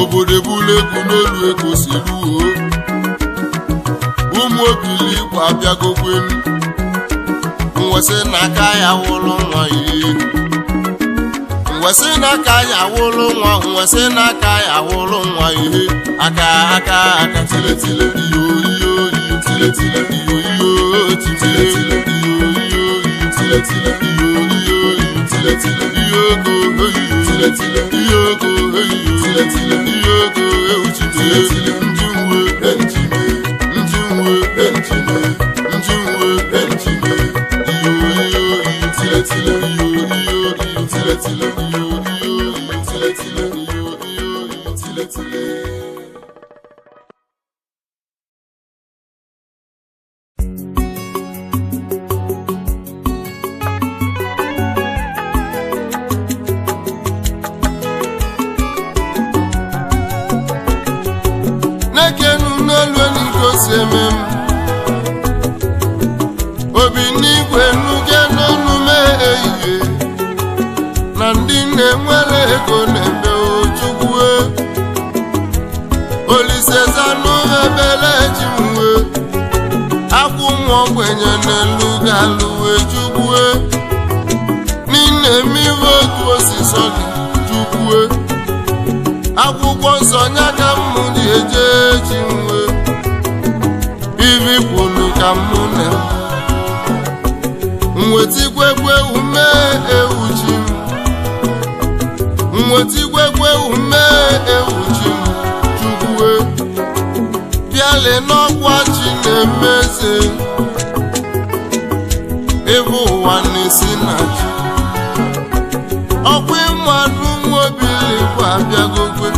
obodo ebulu egwu n'olu ego si luo ụmụ obili Igbo abịagokwenu mwesị n'aka ya wụlụ nwa ihe mwesị n'aka ya wụlụ nwa mwesị n'aka ya wụlụ nwa ihe aka tiletile iyo tiletile iyo tiletile iyo tiletile iyo tiletile iyo go tiletile iyo go tiletile iyo go tiletile njinwe ejime njinwe ejime njinwe ejime iyo tiletile iyo tiletile iyo tiletile iyo tiletile nekenu n'elu n'igosi emem obi n'igwe nuge n'onume ehihie na ndị na-enwere ego na-eme ojugwu olisezanụ ebele ji mwe akwụ ụmụ ogbenye n'elu ga-alụwe jugwu n'ime mmiri otu osisi gị jugwu akwụkwọ nsọ nya ka mmụ dị eje ji nwe ibi kwunu ka mmụ na mwetigwegwe ume ewu ji mwetigwegwe ume ewu ji jugwu bịale n'ọkwa chi na-emeze ebe ụwa na-esi na ji ọkwa ịmadụ nwa obili Igbo abịagogwe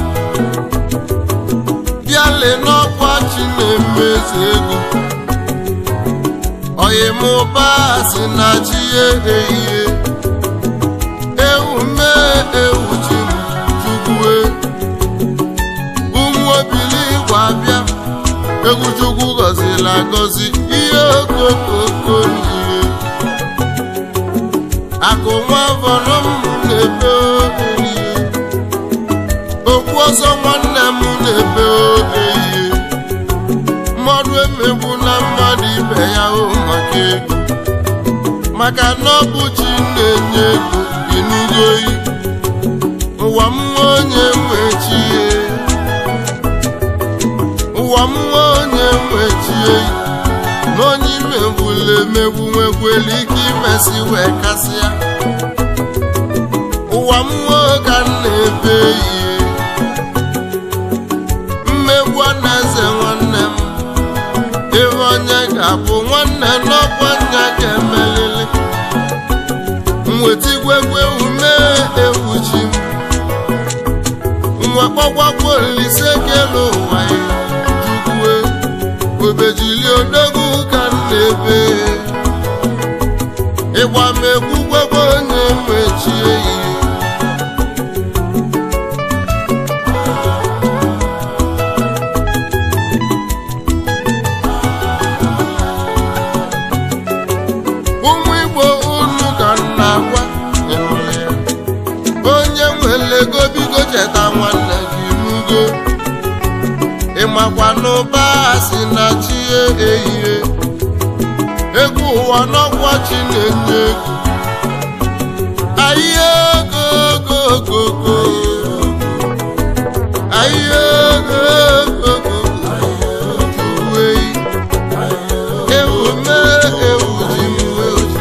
bịale n'ọkwa chi na-emeze ego oyimụba si na chi ehihie ewu mee ewu ji jugwu ụmụ obili Igbo abịa egwu Chukwu gọziri agọzi ihe okokoko n'ihe akụ nwa vọrọ m na-ebe ihe okwu ọzọ nwanne m na-ebe ehihie mmadụ emegbu na mmadụ ibe ya maka ego maka na ọ bụ chi na-enye ego ịnụgo oyi ụwa m nwa onye nwechie ụwa m nwa onye nwechie na onye imegbula emegbu nwekwere ike imesi wee kasịa ụwa m nwa ka m na-ebe ihe mmegbu anaeze nwanne m ebe onye ga-abụ nwanne n'ọkwa nya ga-emelili mwetigwegwe ume ewu ji m nwekpọkwakwo Olise kele ụwa ya jukwue obejili odogwu ka m na-ebe ịgba m egwu gwegwe onye mechie ihe ụmụ Igbo unu ka m na-agwa onye nwere ego bigo cheta nwanne gị n'ugo ịmakwa n'ụba si na chi ehihie egwu ụwa n'ọkwa chi na-enye ego ahịa ogogogogo ahịa ogogogo uwei ewu mee ewu ji mwe oji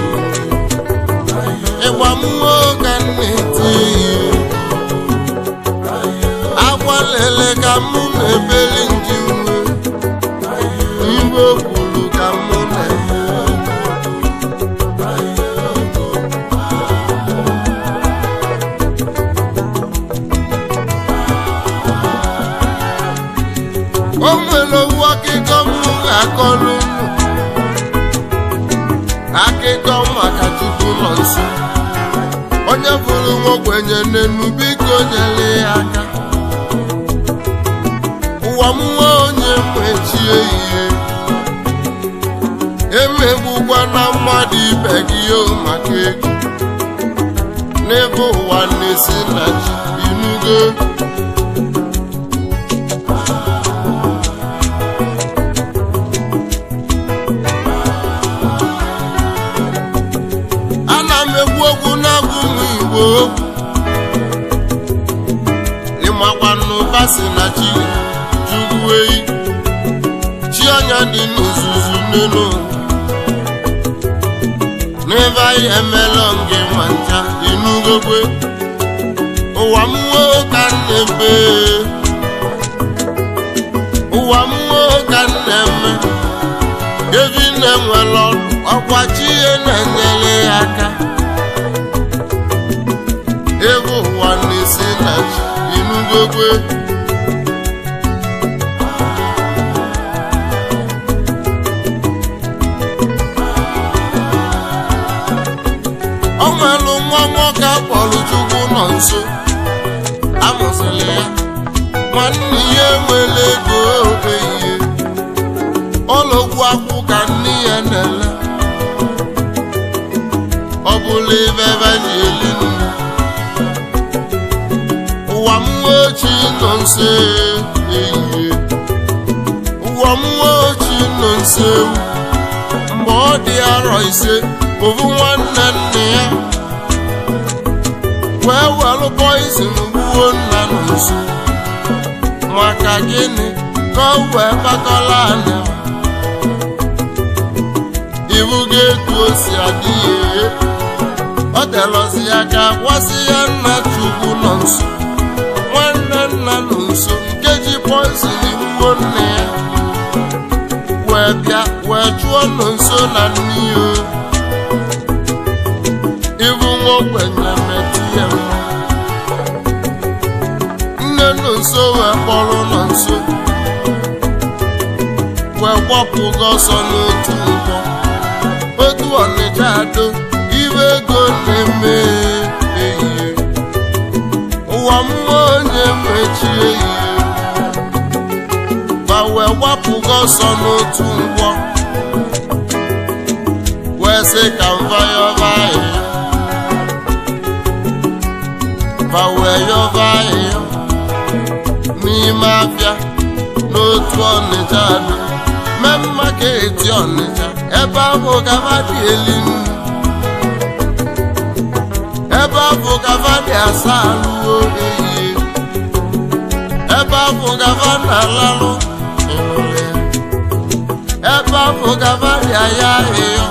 ịgba mmụọ ka m na-eti agwa lele ka mụ na-ebeli nji nwe Igbo kwuru ka mụ na-eme o nwere owu akụkọ m ga-akọrọ unu akụkọ maka Chukwu nọ nso onye bụrụ nwogbenye n'enu biko nyere ya aka ụwa m nwa onye mechie ihe emegbukwa na mmadụ ibe gị maka ego n'ebe ụwa na-esi na chi inugo ana m egwu egwu na-agụ ụmụ Igbo ịmakwa n'ụba si na chi juwei chi anya dị n'ozuzu n'elu n'ebe anyị emela ngị ma ncha inugokwe ụwa m nwa ka m na-ebe ụwa m nwa ka m na-eme evi na-enwere ọrụ ọkwa chi ihe na-enyere ya aka ebe ụwa na-esi na chi inugokwe o nwere nwa nwoke akpọrọ Chukwu nọ nso amụsịrị ya nwanne ya enwere ego ehihie ọlọgwụ akwụ ka nne ya na-ele ọ bụla ebe ji eli nne ụwa m nwa ochie nọ nso ehihie ụwa m nwa ochie nọ nso ewu mgbe ọ dị arọ ise ovu nwanne nne ya wee welụ poizin gbuo nna nso maka gịnị ka o wee kpakọla anya iwu ga-etu o si adị ya ọ telọzi ya ka gwasị ya nna Chukwu nọ nso nwanne nna nọ nso nke ji poizin gbuo nne ya wee bịa wee chụọ nọ nso na nne ya ibu nwogbenye metụ ya nne nọ nso wee kpọrọ nọ nso wee gbapụ gị ọsọ n'otu nkwọ otu Ọnịcha ado ibe ego na-eme ehihie ụwa mmụọ onye mechie ehihie ma wee gbapụ gị ọsọ n'otu nkwọ wee sị ka mva yọba ahịhịa ma wee yọba ahịhịa n'ime afịa n'otu Ọnịcha dị Main Market Ọnịcha ebe ahụ gaba dị eli nnu ebe ahụ gaba dị asa alụwo ehihie ebe ahụ gaba na-alalụ ebe ahụ gaba dị aya ahịhịa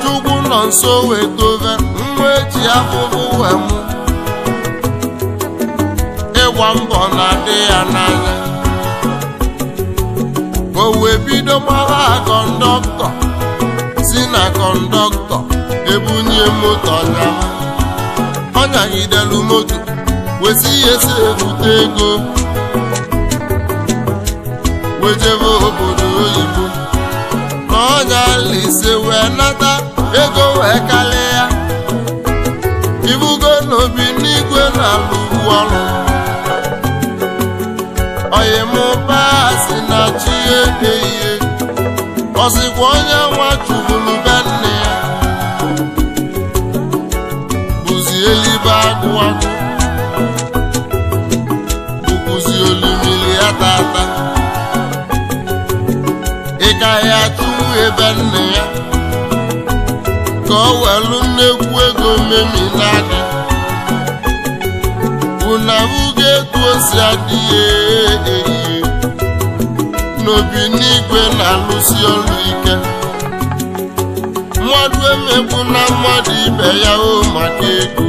Chukwu nọ nso wee dobe nwa eji afụfụ wee mụ ịgba mbọ na-adị ya n'anya o wee bido mara kọndọktọ si na kọndọktọ ebunye moto nyama ọ nyagidelu moto wezi ihe si ebute ego wejebe obodo oyibo na ọnya lise wee nata ego wee kalịa ibugo n'obi n'igwe na-alụbu ọrụ oyimụbasi na chi ehihie ọsịkwa onye nwa chụburu be nne ya bụzi elibe agụagụ bụkwụzi olimiri ya tata ịka ya chụwu ebe nne ya ka o welu nnekwu ego mmemi n'aka unabuga etu o si adịghị ehihie n'obi n'igwe na-alụsi ọrụ ike mmadụ emegbu na mmadụ ibe ya o maka ego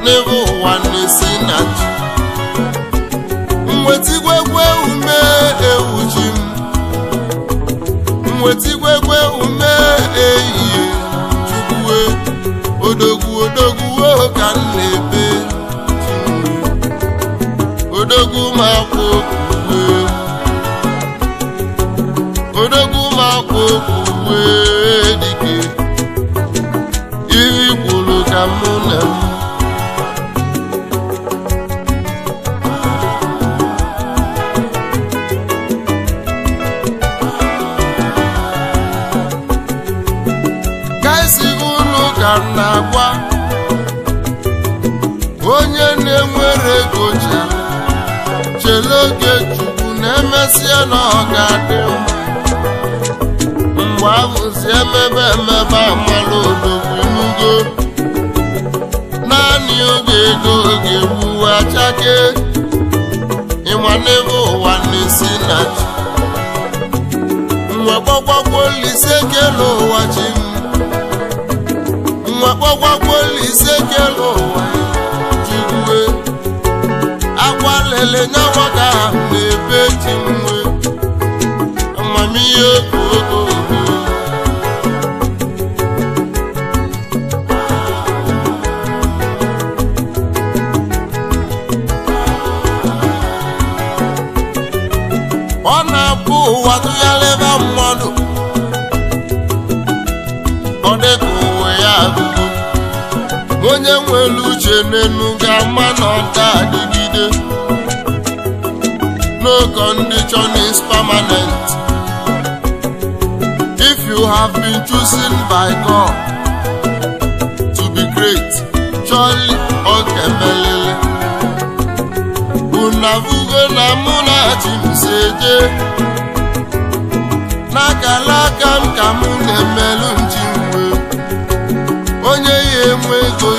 n'ebe ụwa na-esi na ji mwetigwegwe ume ewu ji m mwetigwegwe ume ehihie chukwue odogwu ka m na-ebe odogwu ma kwụ okwukwe dike iri kwuru ka mụ na m gaisi unu ka m na-agwa onye na-enwere ego chele oge Chukwu na-emesịa na ọ ga-adị mgbe ahụzi emebe amalụ odogwu inugo naanị oge ego ga-egbuwe achake ịma n'ebe ụwa na-esi na chi nwe kpọkwakwo Olise kele ụwa chi nwe kpọkwakwo Olise kele ụwa Chukwu akwa lele nyawa ka na-ebe chi nwe amamihe ogo ọ na-abụ ụwa tụgharịba mmadụ ọ dịka ụwa ya agụgo onye nwere uche n'enu ga-ama na ọ ga-adịgide no condition is permanent if you have been chosen by God to be great surely ọ ga-emelele unavugo na mụ na chimseje n'akalaka m ka mụ na-emelụ njinwe onye ya enwe ego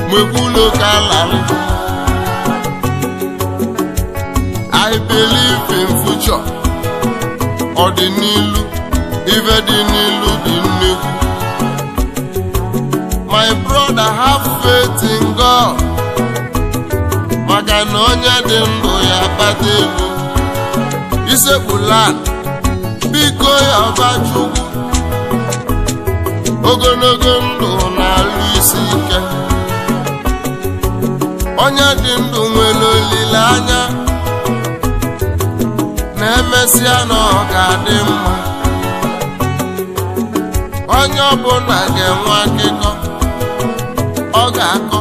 mwekwulo ka lalị I believe in future ọdịnilu ife dị n'ilu dị nnekwu my brother have faith in God maka na onye dị ndụ ya kpata ego isekpula biko ya ọba Chukwu ogologo ndụ na-alụ isi ike onye dị ndụ nwere olileanya na-emesịa na ọ ga-adị mma onye ọbụla ga-enwe akụkọ ọ ga-akọ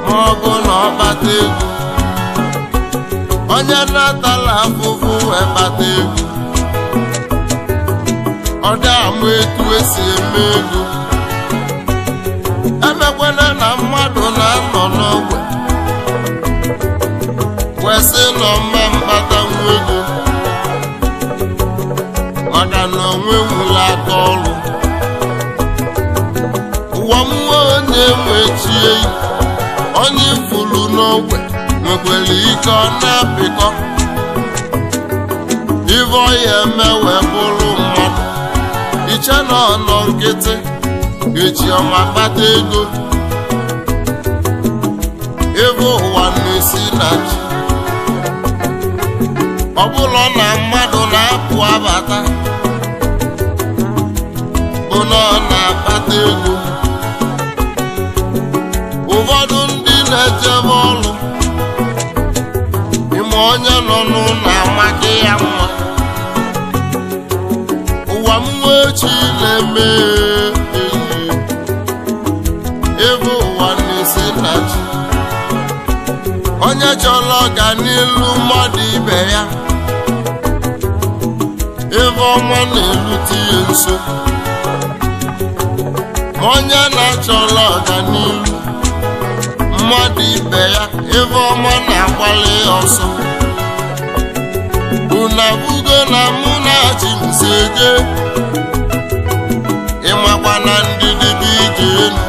ma ọ bụ na ọ kpata ego onye na-atala afụfụ wee kpata ego ọ da-amụ etu esi eme ego emekwana na mmadụ na-anọ n'ogwe kwesị nọ mma mkpata nwa ego maka na onwe nwụrụ aka ọrụ ụwa mmụọ onye nwechie onye ifulu n'ogwe nwekwere ike ọ na-apịkọ ive ọya eme wee bụrụ mmadụ iche na ọnọ nkịtị echi ọma kpata ego ebe ụwa na-esi na chi ọbụla na mmadụ na-apụ abata bụ na ọ na-akpata ego ụfọdụ ndị na-ejebe ọrụ ime onye nọ n'ụlọ amaghị ya nwa ụwa mmụọ echi na-eme ebe ụwa na-esi na chi onye chọrọ ọganilu mmadụ ibe ya ebe ọma na-erute ya nso onye na-achọrọ ọganilu mmadụ ibe ya ebe ọma na-agbalị ọsọ unabugo na mụ na-achị mseje ịmakwa na ndidi dị ije enu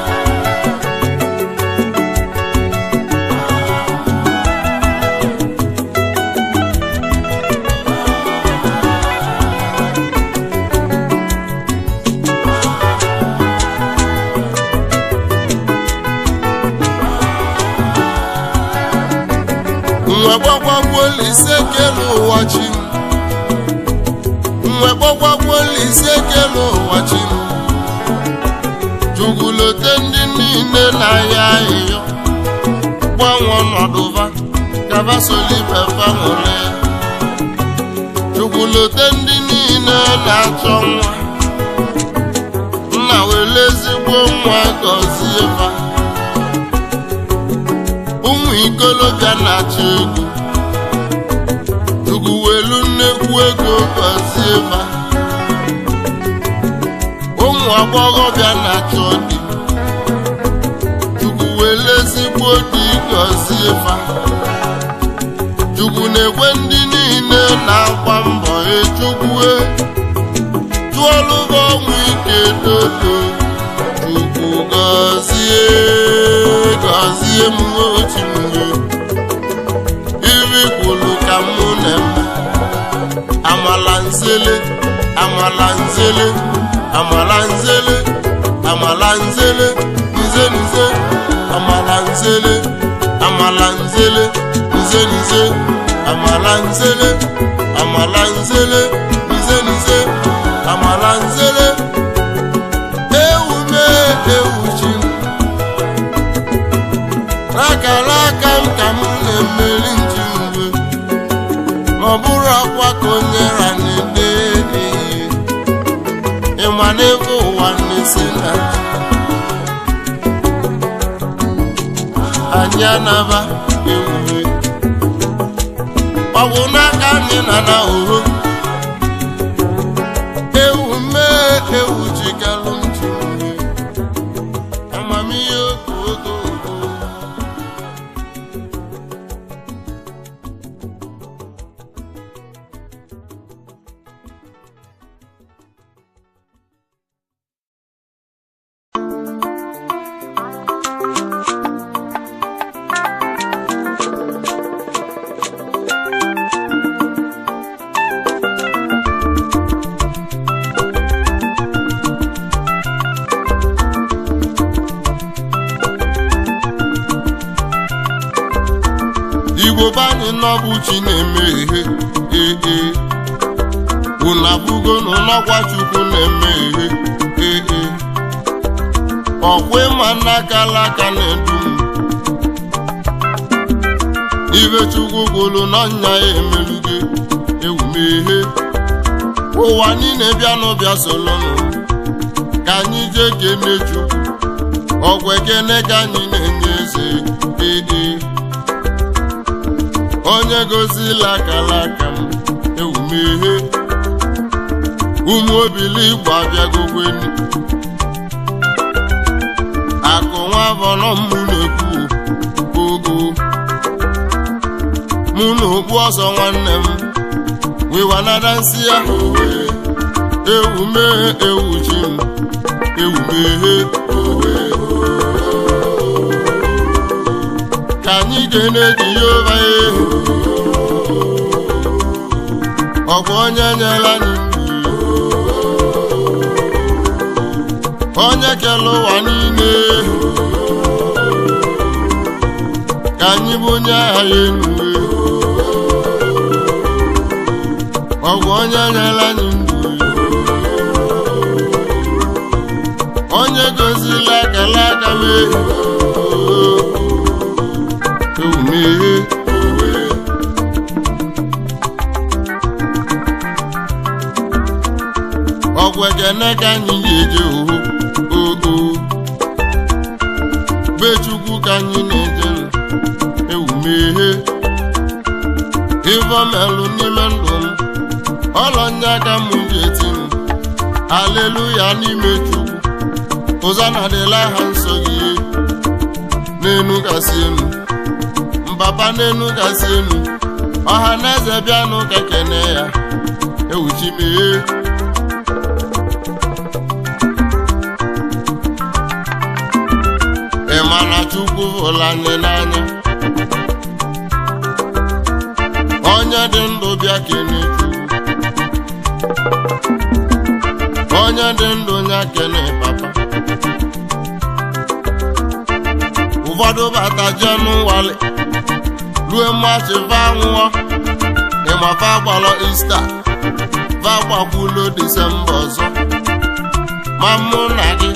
Olise kele ụwa chi mwekpọkwakwa Olise kele ụwa chi jugulote ndị niile na-ahịa ahịhịa gbanwe ọnọdụva kaba solibefa nwere jugulote ndị niile na-achọ nwa nna wele ezigbo nwa gọzie fa ụmụ ikolobịa na-achọ ego Chukwu welu nnekwu ego gọzie fa ụmụ agbọghọbịa na-achọ di Chukwu welu ezigbo di gọzie fa Chukwu na-ekwe ndị niile na-agba mbọ echukwu tụọlụba ọnwụ ike dodo Chukwu gọzie m ochi mgbe iri kwulu ka mụ na-eme amala nzele amala nzele amala nzele amala nzele nze nze amala nzele amala nzele nze nze amala nzele amala nzele nze nze amala nzele ewume ewuchi rakaraka m ka m na-emeri njimgbe ma ọ bụrụ akwa ka onye ra na-ede ịma n'ebe ụwa na-esi na anyị anaba ewume ọ bụ n'aka anyị na na oho ewume ewuchigalụ njimgbe amamihe otu ogo Igbo bani n'ọbụ chi na-eme ihe unabugo n'ọgwa Chukwu na-eme ihe ọkwa ịma n'aka alaka na-edu ibe Chukwu gwụrụ n'ọnya ya emeluge ewumehe ụwa niile bịa n'ụbịa solonụ ka anyị jee kene Chukwu ọgwa ekene ka anyị na-enye eze onye gozila akalaka m ewumehe ụmụ obili Igbo abịagogweni akụ nwa avọnọ mmụ na-ekwu mụ na okpu ọsọ nwanne m wewanada nsị ya ewu mee ewu chi m ewu meghe ka anyị ga-ene Jehova ọ bụ onye nyela anyị ndụ onye kere ụwa niile ka anyị bụ onye agha ya enuwe ọ bụ onye nyela anyị ndụ onye gozila akala aka mee ewumeghe ọgwụ ekene ka anyị ga-eje oho be Chukwu ka anyị na-eje ewumeghe ivomelụ n'ime ndụ m ọlọnya ka m ga-eti m haleluya n'ime Chukwu Hosanna dịla ha nsọ gị n'enu kasị enu mbaba n'enu kasị enu ọha na eze bịanụ ka kene ya ewuchimeghe ịmana Chukwu hụrụ anyị n'anya onye dị ndụ bịa kene Chukwu onye dị ndụ nya kene papa ụfọdụ bata Jenụwarị rue Maachị va nwụọ ịmafa gbalọ Ista va gbakwulo Disemba ọzọ ma mụ na gị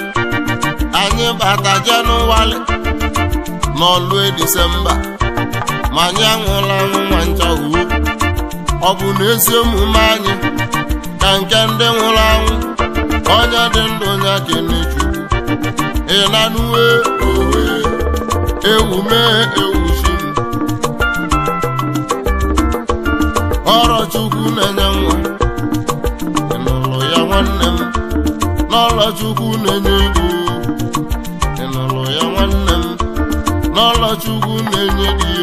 anyị bata Jenụwarị n'ọlụe Disemba ma anyị anwụla nwa ncha uwe ọ bụ na ezi omume anyị ka nke ndị nwụrụ anwụ onye dị ndụ nya kene Chukwu ịnanuwe ewu mee ewu chi m ọrụ Chukwu na-enye nwa ịnụlụ ya nwanne m n'ọlọ Chukwu na-enye ego ịnụlụ ya nwanne m n'ọlọ Chukwu na-enye gị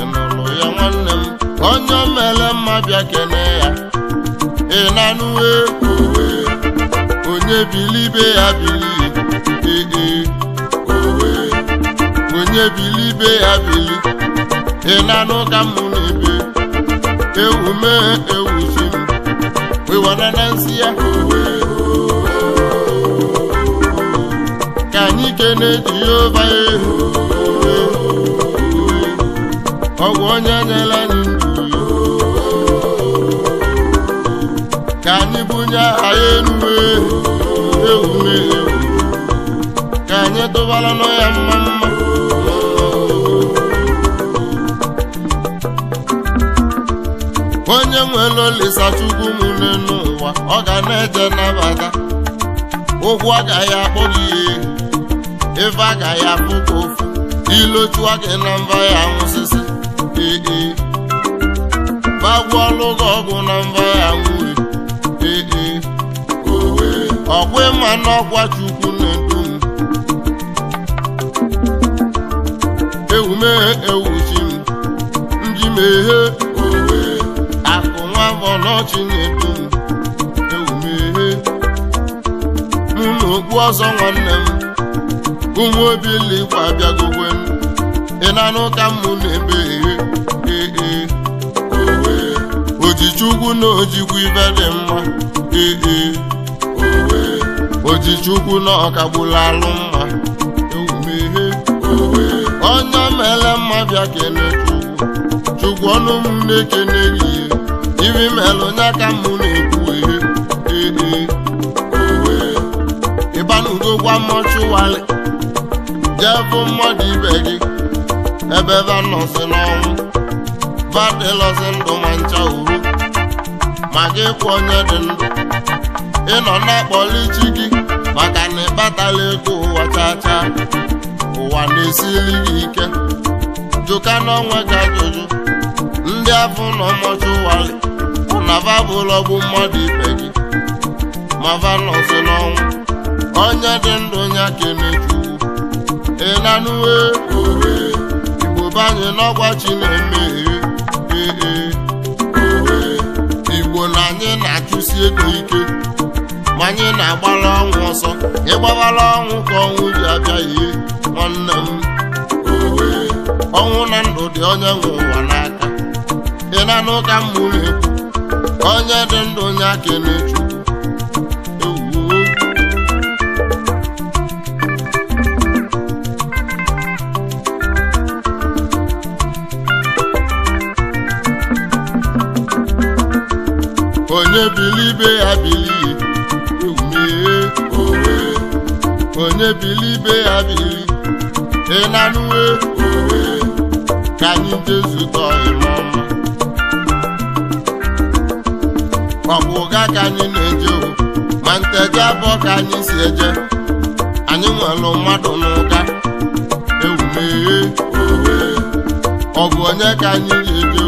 ịnụlụ ya nwanne m onye mere mma bịa kene ya ịnanuwe onye bilibe ya bili onye bilibe ya bili ịnanụ ka mụ na-ebe ewu mee ewu chi m wewanana nsị ya ka anyị kene Jehova ọgwụ onye nyela anyị ndụ ka anyị bunye aha ya enuwe ewu mee ewu ka anyị tụbara nọ ya mma mma onye nwere Olisa Chukwu m n'ụwa ọ ga na-eje nabata ụgwọ agaghị akpọ gị ife agaghị afụ ka ofu ilochua gị na mba ya nwụsịsị bagwuọlụ gị ọgwụ na mba ya nwụre ọkwa ịma n'ọkwa Chukwu na-edu m ewumeghe ewu chi m ndị meghe akụ nwa afọ n'ọchị na-edu m ewumeghe mụ na okpu ọsọ nwanne m ụmụ obiligbo abịagogwe ịnanụ ka mụ na-ebe oji Chukwu na ojikwa ibe dị mma oji Chukwu na ọkagbula alụ mma ewumeghe onye mere mma bịa kene Chukwu ọnụ m na-ekene gị ibi melụ nya ka mụ na-ekwu ịbanugo gwa mọchụwarị jee bụ mmadụ ibe gị ebe va nọsị n'ọnwụ vadịlọsị ndụ ma ncha uru ma gị kwa onye dị ndụ ịnọ na-akpọli chi gị maka na ịkpatala ego ụwa chacha ụwa na-esili gị ike jụka n'onwe gị ajụjụ ndị afọ nọ mọchụwarị na va bụlọ bụ mmadụ ibe gị ma va nọsị n'ọnwụ onye dị ndụ nya kene Chukwu ịnanuwe Igbo banye n'ọgwa chi na-emeghe ego ike ma anyị na-agbara ọnwụ ọsọ ịgbawara ọnwụ ka ọnwụ ji abịa ihe nwanne m owe ọnwụ na ndụ dị onye nwe ụwa n'aka ị na-anụ ka mmụ na-ekwu onye dị ndụ onye aka na-echukwu onye bilibe ya bilie umee owe onye bilibe ya bilie ịnanụwe owe ka anyị jezutọ ịmọma ọkwụga ka anyị na-eje ma nteje abụọ ka anyị si eje anyị nwere mmadụ n'ụga ewumee owe ọ bụ onye ka anyị ga-eje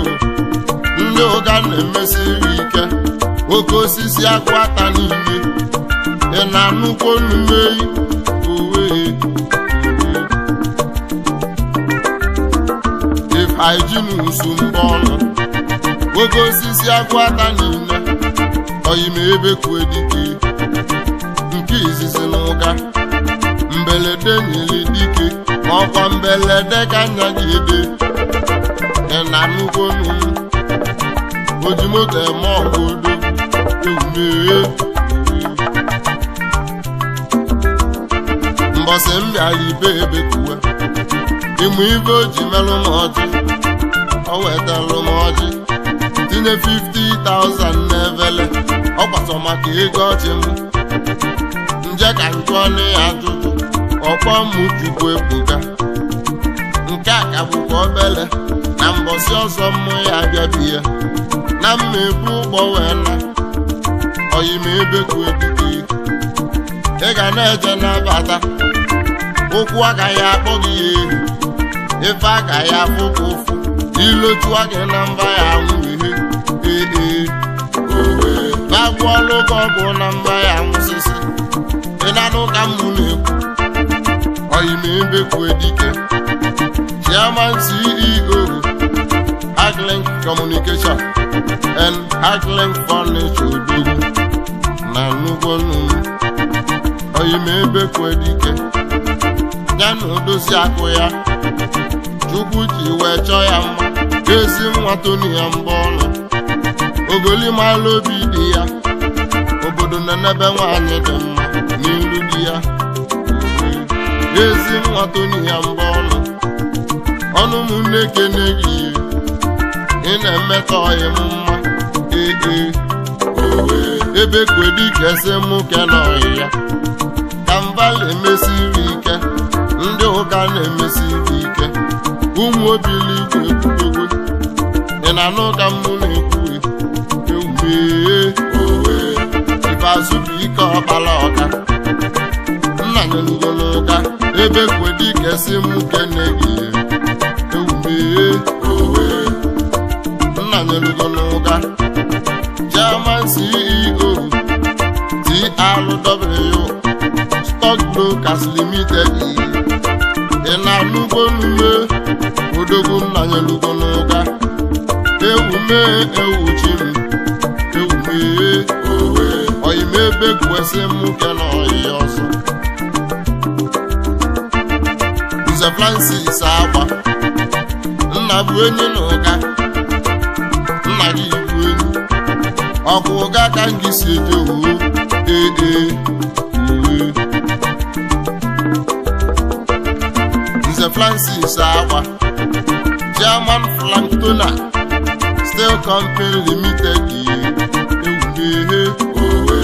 ndị ụga na-emesiri ike oke osisi akwụ ata niile ị na-anụkwo nnume owe ifeijinsu mbọ ọnụ oke osisi akwụ ata niile oyime ebe kwue dike nke izizi n'ụga mbelede nyere dike ma ọkwa mbelede ka anya gị ede ị na-anụkwo nnume ojimoto eme ọgụdo ewumee mbọsị m bịara ibe ebe kuwe ịmụ ibe o ji melụ m ọjị o wetalụ m ọjị tinye 50,000 n'evele ọ gbasọ maka ego ọjị m nje ka njụ ọnụ ya ajụjụ ọkpọ m chukwu ebuga nke a ka bụkwa obele na mbọsị ọzọ mmụ ya abịabi ya na mma ebu ụgbọ wee na oyime ebe kwue dike ị ga na-eje nabata ụkwụ agaghị akpọ gị ya ehu ife agaghị afụ ka ụfụ ilochua gị na mba ya nwuhe ee owe na-agwụ ọlụ ka ọgwụ na mba ya nwụsịsị ịnanụ ka mmụ na-ekwu oyime ebe kwue dike Chairman CEO Aglink Communication and Aglink Furniture Odogwu na nnukwu oyime ebe kwue dike ya na odozi akụ ya Chukwu ji wee chọọ ya mma ezi nwa Tony ya mbọ ọnụ ogolimalụ obi dị ya obodo na-enebe nwaanyị dị mma n'iru di ya ezi nwa Tony ya mbọ ọnụ ọnụ m na-ekene gị ị na-emetọ ọyị m mma ee owe ebe kwue dike esi mụ ke na ọyị ya ka mbala emesiri ike ndị ụka na-emesiri ike ụmụ obiligwe ekwudogo ị na-anụ ka mmụ na-ekwue ewumee owe ifeazụbụ ike ọkpala ọka nna nyelugo n'ụka ebe kwue dike esi mụ kene gị ewumee owe nna nyelugo n'ụka Chairman CEO TRW Stock Brokers Limited ị na-anụgo nnume odogwu nna nyelugo n'ụka ewumee ewuchi m ewumee owe oyime ebe kwesị m ke na ọyị ọzọ Nze Francis Agba nna bụ enyi n'ụka nna gị bụ enyi ọkụ ụga ka m gị si eje uwe ee uwe Nze Francis Agba Chairman Flanktoner Steel Company Limited ewumee owe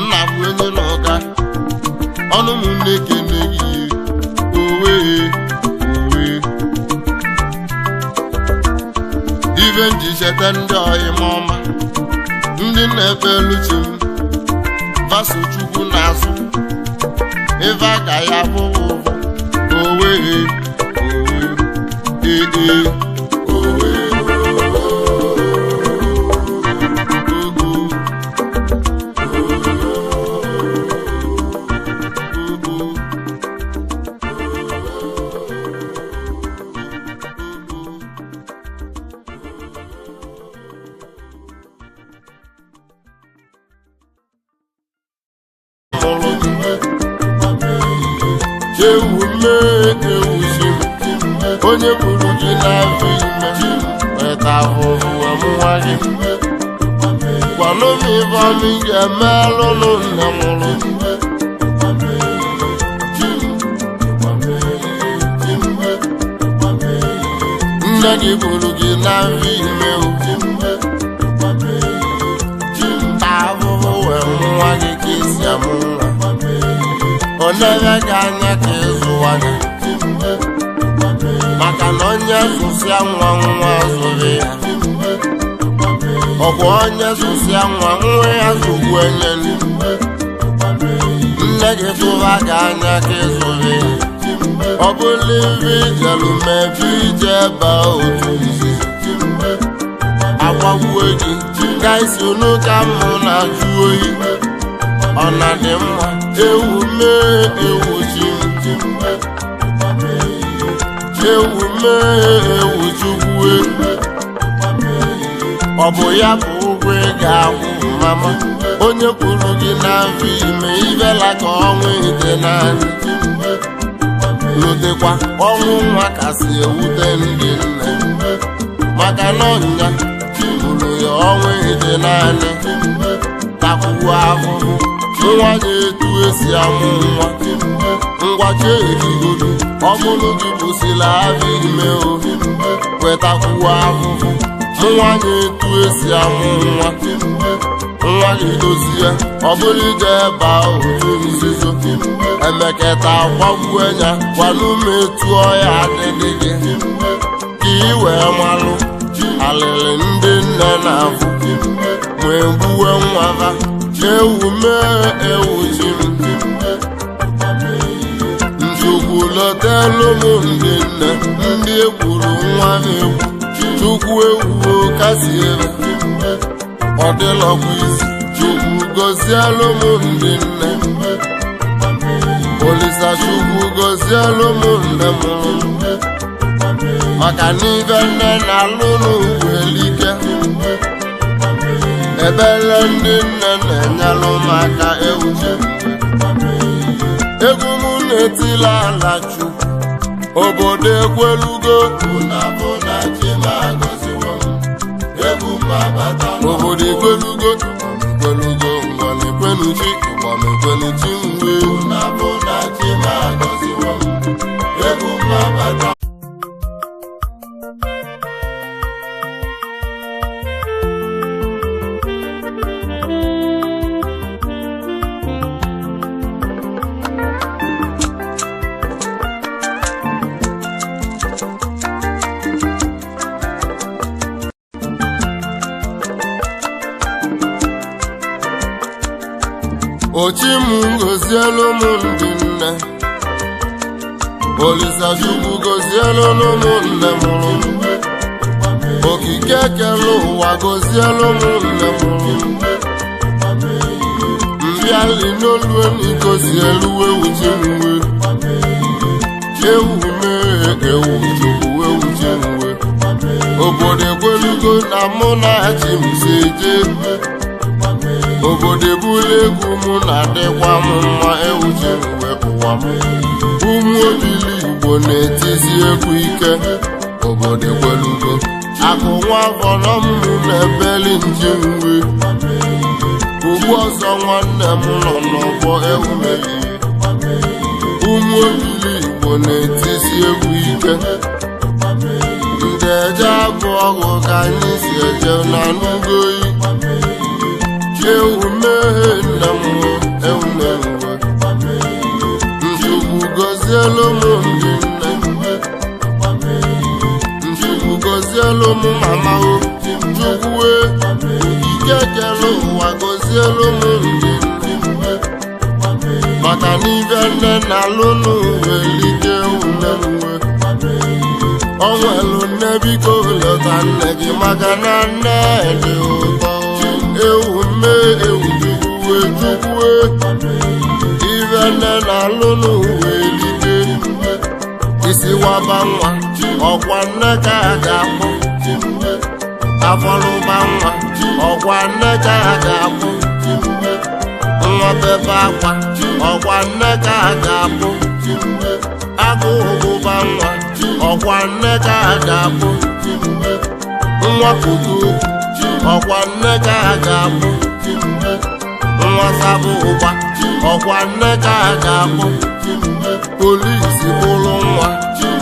nna bụ enyi n'ụka ọnụ m na-ekene gị owe ibe nji cheta ndị ọyị m ọma ndị na-efe luchi m vaso Chukwu n'azụ ife agaghị abụ ụvụ owe ee ewu mee ewu chi onye buru gị n'afọ ime weta ahụhụ ọmụnwa gị gwanụ m ife ọmị ga-eme alụlụ nne mụrụ nne gị buru gị n'afọ ime ahụhụ wee mụnwa gị ka esi amụ nwa ọ na-ere gị anya ka ịzụwa gị maka na onye zụsịa nwa nwa zụrụ ya ọ bụ onye zụsịa nwa nwa ya zụgbu enye nne gị tụba gị anya ka ịzụrụ ya ọ bụla iri ijelu mebi ije ebe otu isi agbagbuo gị gaisi unu ka mụ na-ajụ oyi ọ na dị mma ewu mee ewu chi ewu mee ewu chukwu ọ bụ ya bụ ụgwọ ị ga-akwụ mama onye kwuru gị n'afọ ime ibela ka ọnwụ ite naanị lotekwa ọnwụ nwa kasị ewute ndị nne maka na ọnya bụrụ ya ọnwụ ite naanị takwuo ahụhụ nwa ga-etu esi amụ nwa ngwachi erigodu ọ bụrụ gị bụsila afọ ime ohi wetakwuo ahụhụ nwa ga-etu esi amụ nwa nwa ga-edozi ya ọ bụrụ ije ebe otu nzuzo emeketa gbagbuo ya gwanụma etu ọya adịdị gị ka ị wee malụ alịlị ndị nne na-afụ wee gbuwe nwava ewu mee ewu chi Chukwu lọtelu m ndị nne ndị ekwuru nwa egwu Chukwu ewuo kasi ebe ọ dịlọkwa isi Chukwu gọzielu m ndị nne Olisa Chukwu gọzielu m nne mụrụ maka n'ibe nne na-alụ n'ugwu elike ebele ndị nne na-enyelụ maka ewu egwu m na-etila ala Chukwu obodo ekwelugo obodo ekwelugo ekwelugo ngwanekwenuchi ịgbamekwenuchi mgbe Ochimu gozielu m ndị nne Olisa Chukwu gozielu m nne mụrụ okike kele ụwa gozielu m nne mụrụ mbịali n'olu enyi gozielu ewu chinwe ewu mee ewu Chukwu ewu chinwe obodo ekwelugo na mụ na chi m si eje obodo ebula egwu mụ na-adịkwa m mma ewu chinwe ụwa m ụmụ obili Igbo na-etizi egwu ike obodo ekwelugo akụ nwa afọrọ mmụ na-ebeli njinwe ugbu ọzọ nwanne m nọ n'ọgbọ ewu mehie ụmụ obili Igbo na-etizi egwu ike ndị eje abụ ọgụ ka anyị si eje na n'ugoyi ewu mmehie nne m ewu na-enwe Chukwu gọzielu m ndị nne Chukwu gọzielu m mama o Chukwu ike kele ụwa gọzielu m ndị nne maka n'ibe nne na-alụ n'ụwa elike nne nwe o nwelu nne biko lọta nne gị maka na nne dị ụtọ ewu mee ewu Chukwu ibe nne na-alụ n'ụwa elike isi waba nwa ọkwa nne ka a ga-akpụ afọlụba nwa ọkwa nne ka a ga-akpụ nwa bebe akwa ọkwa nne ka a ga-akpụ agụ ụbụba nwa ọkwa nne ka a ga-abụ nwa kuku ọkwa nne ka a ga-abụ nwa sabụ ụba ọkwa nne ka a ga-abụ polisi bụrụ nwa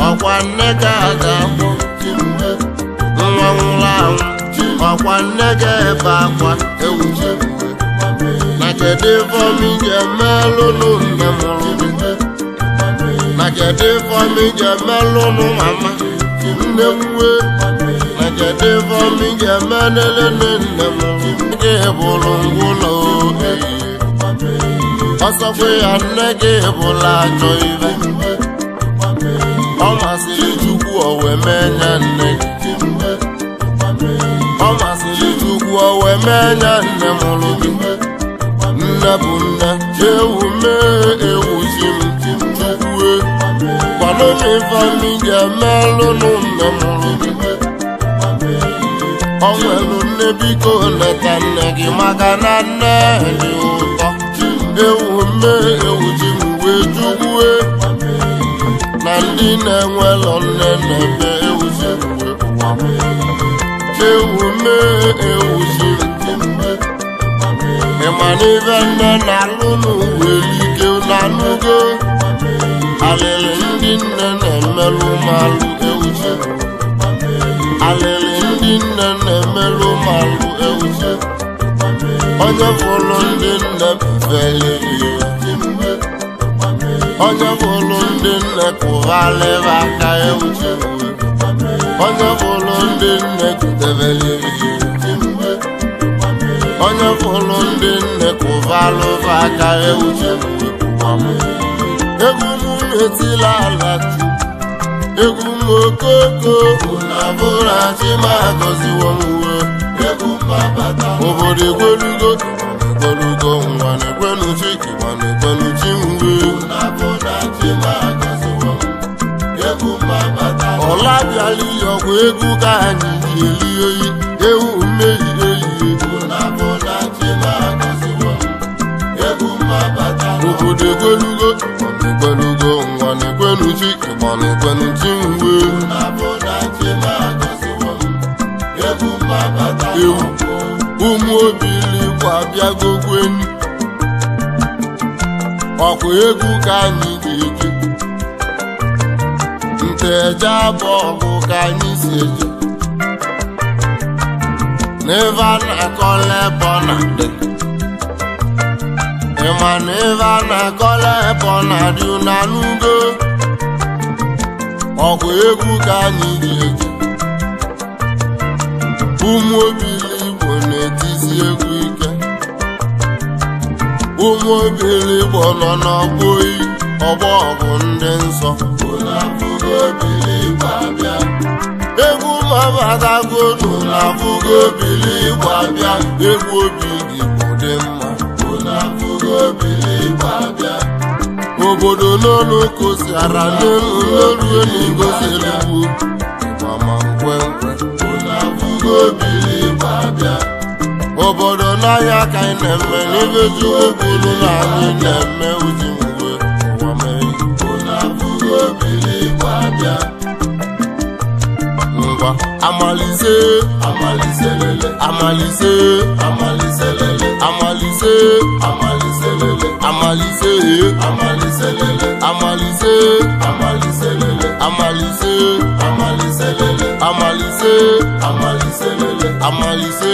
ọkwa nne ka a ga-abụ nwa nwụrụ anwụ ọkwa nne ga-ebe akwa ewuche na kedu ifeọma ị ga-emelụ nne mụrụ gị na kedu ifeọma ị ga-emelụ mama nne nwe na kedu ifeọma ị ga-emelele nne mụrụ gị bụrụ ngwụlọ ọsọkwe ya nne gị bụla ajọ ibe ọ masịrị Chukwu o wee mee nye nne gị ọ masịrị Chukwu o wee mee nye nne mụrụ gị nne bụ nne ewu mee ewu ji m Chukwue kwanụ m ifeọma ị ga-emelụ nne mụrụ gị ọ nwelụ nne biko leta nne gị maka na nne dị ụtọ ewu mee ewu ji m wee Chukwue na ndị na-enwelọ nne na-ebe ewu ji m wee ewu mee ewu ji m ịma n'ife nne na-alụ n'ugwu elike na-anụgo alịlị ndị nne na-emelụ malụ ewuche alịlị ndị nne na-emelụ malụ ewuche onye fụlụ ndị nne feliri onye fụlụ ndị nne kụghalịrị aka ewuche onye fụlụ ndị nne kụdebeliri onye fụlụ ndị nne kụvalụva aka ewuche egwu m etila ala egwu m okoko na bụra chima gọziwo m uwe obodo egwelugo nwa na-ekwenu chi ịgba na-ekwenu chi ọla bịala iyi ọgwụ egwu ka anyị ji eli oyi ewu mmehie ehihie obodo egwelugo nwa na-ekwenu chi ịgba na-ekwenu chi ewu ụmụ obili kwa bịagogweni ọkwa egwu ka anyị ga-eje nteje abụ ọgụ ka anyị si eje n'ebe a na-akọla ebe ọ na-adị ịma na ebe a na-akọla ebe ọ na-adị na n'ugo ọkwa egwu ka anyị ga-eje ụmụ obili Igbo na-etizi egwu ike ụmụ obili Igbo nọ n'ọgbọ oyi ọgbọ ọgụ ndị nsọ egwu mabatago na afụgo obili Igbo abịa egwu obi Igbo dị mma obodo n'ọnụ kosiara n'elu n'igosielugbo mama nkwenkwe obodo n'ahịa ka anyị na-eme n'ebe Chukwu kwuru na anyị na-eme uji mgbe ụwa mee ngwa amalise amaliselele amalise amaliselele amalise amaliselele amalise amaliselele amalise amaliselele amalise amaliselele amalise amaliselele amalise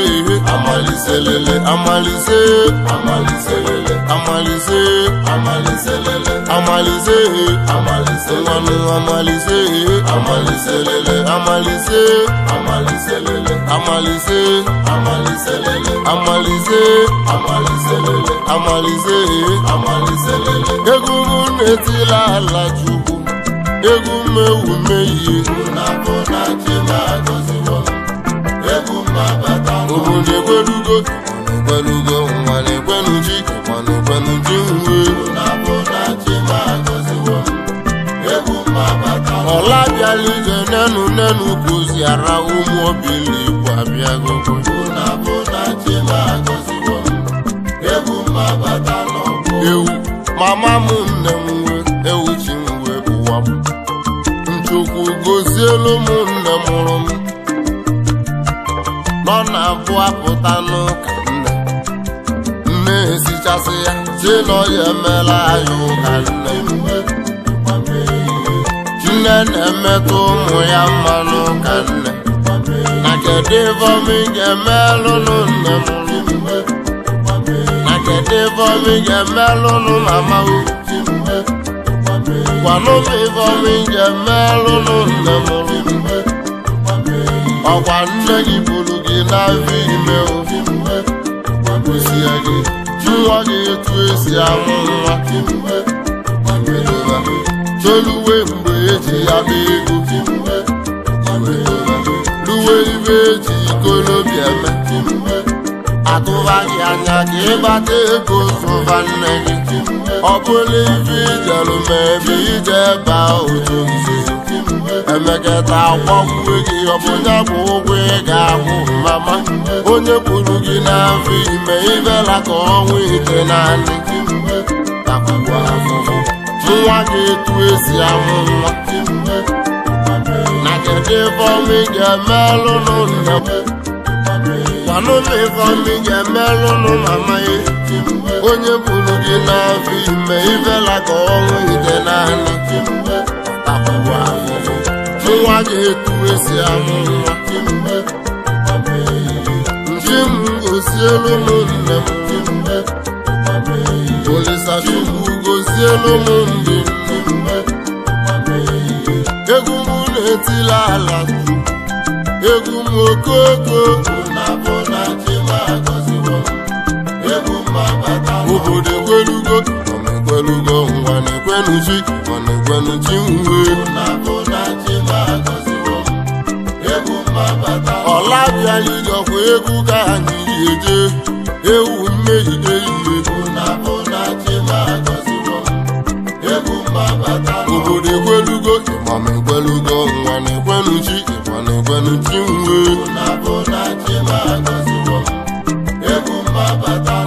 amaliselele amalise amaliselele amalise amaliselele amalise amalise ngwanu amalise amaliselele amalise amaliselele amalise amaliselele amalise amaliselele amalise amaliselele egwu m na-etila ala Chukwu egwu m ewu mehie obodo egwelugo nwa na-ekwenu chi ịgba na-ekwenu chi ọla bịala ije nenu kụziara ụmụ obili Igbo abịagogo ewu mama m nne m nwe ewu chi m Chukwu gozielu m nne mụrụ m nọ na-abụ apụta n'ụka nne esichasị ya si nọ ya emela anyị ụka nne na-emetụ ụmụ ya mma n'ụka nne na kedu ife ga-emelụnụ nne mụrụ na kedu ife ga-emelụnụ mama gwanụ m ife ga-emelụnụ nne mụrụ ọkwa nne gị buru gị n'afọ ime ozie gị nwa gị etu esi amụ nwa toluwe mgbe eji ya bụ ego luwe ibe eji ikolobi eme atụba gị anya ka ịgbata ego zụba nne gị ọ bụla ife ijelụ ma ebe ije ebe otu nze emeketa akwagbuo gị ọbụnya bụ ụgwọ ị ga-akwụ mama onye kwuru gị n'afọ ime ibela ka ọnwa ite naanị takwuo afụfụ nwa ga-etu esi amụ nwa na kedu ife ga-emelụnụ nne gwanụ m ife ga-emelụnụ mama ya onye buru gị n'afọ ime ibela ka ọnwa ite naanị takwuo afụfụ nwa ga-etu esi amụ nwa nchi m gosielu m nne m Olisa Chukwu gozielu m ndị nne egwu m na-etila ala egwu m okoko obodo ekwelugo ekwelugo ngwa na-ekwenu chi ọ na-ekwenu chi ọlabialigọkwa egwu ka anyị eje ewu mmehie ehihie obodo ekwelugo ịgbama ekwelugo nwa na-ekwenu chi ịgba na-ekwenu chi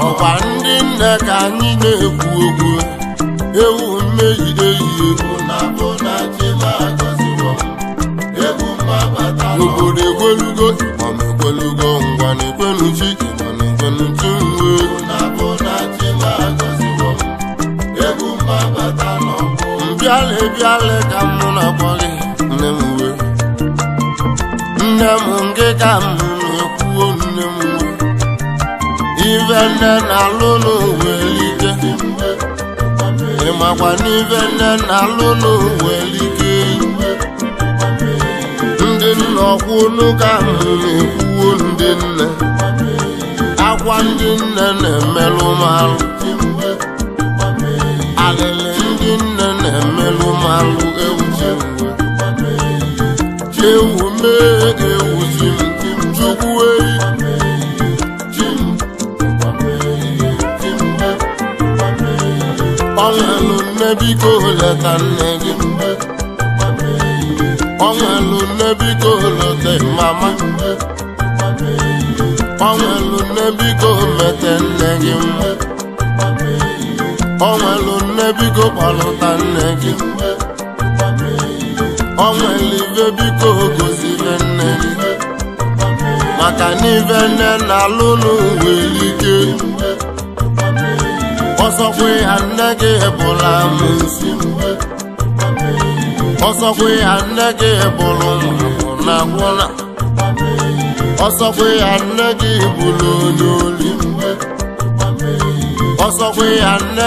ọkwa ndị nne ka anyị na-ekwu okwu ewu mmehie ehihie obodo ekwelugo ịgbama ekwelugo ngwa na-ekwenu chi ịgba na-ekwenu chi bịale ka mụ na-akpọ gị nne m wee nne m nke ka m na-ekwuo nne m wee ife nne na-alụ n'owelike ịmakwa n'ife nne na-alụ n'owelike ndị nna ọkwụnụ ka m na-ekwuo ndị nne akwa ndị nne na-emelụ m alụ alịlị ndị nne na-emelụ m alụ ewuchi ewu mee ewuchi chukwu eyi ọnwelụ nne biko leta nne gị ọnwelụ nne biko leta mama ọnwelụ nne biko mete nne gị ọnwelụ nne biko kpọlụta nne gị ọnwelụ ife biko gozire nne gị maka na ife nne na-alụ n'owelike ọsọkwa ya nne gị bụla amụsị ọsọkwa ya nne gị bụrụ na-akwụna ọsọkwa ya nne gị bụrụ onye oli ọsọkwa ya nne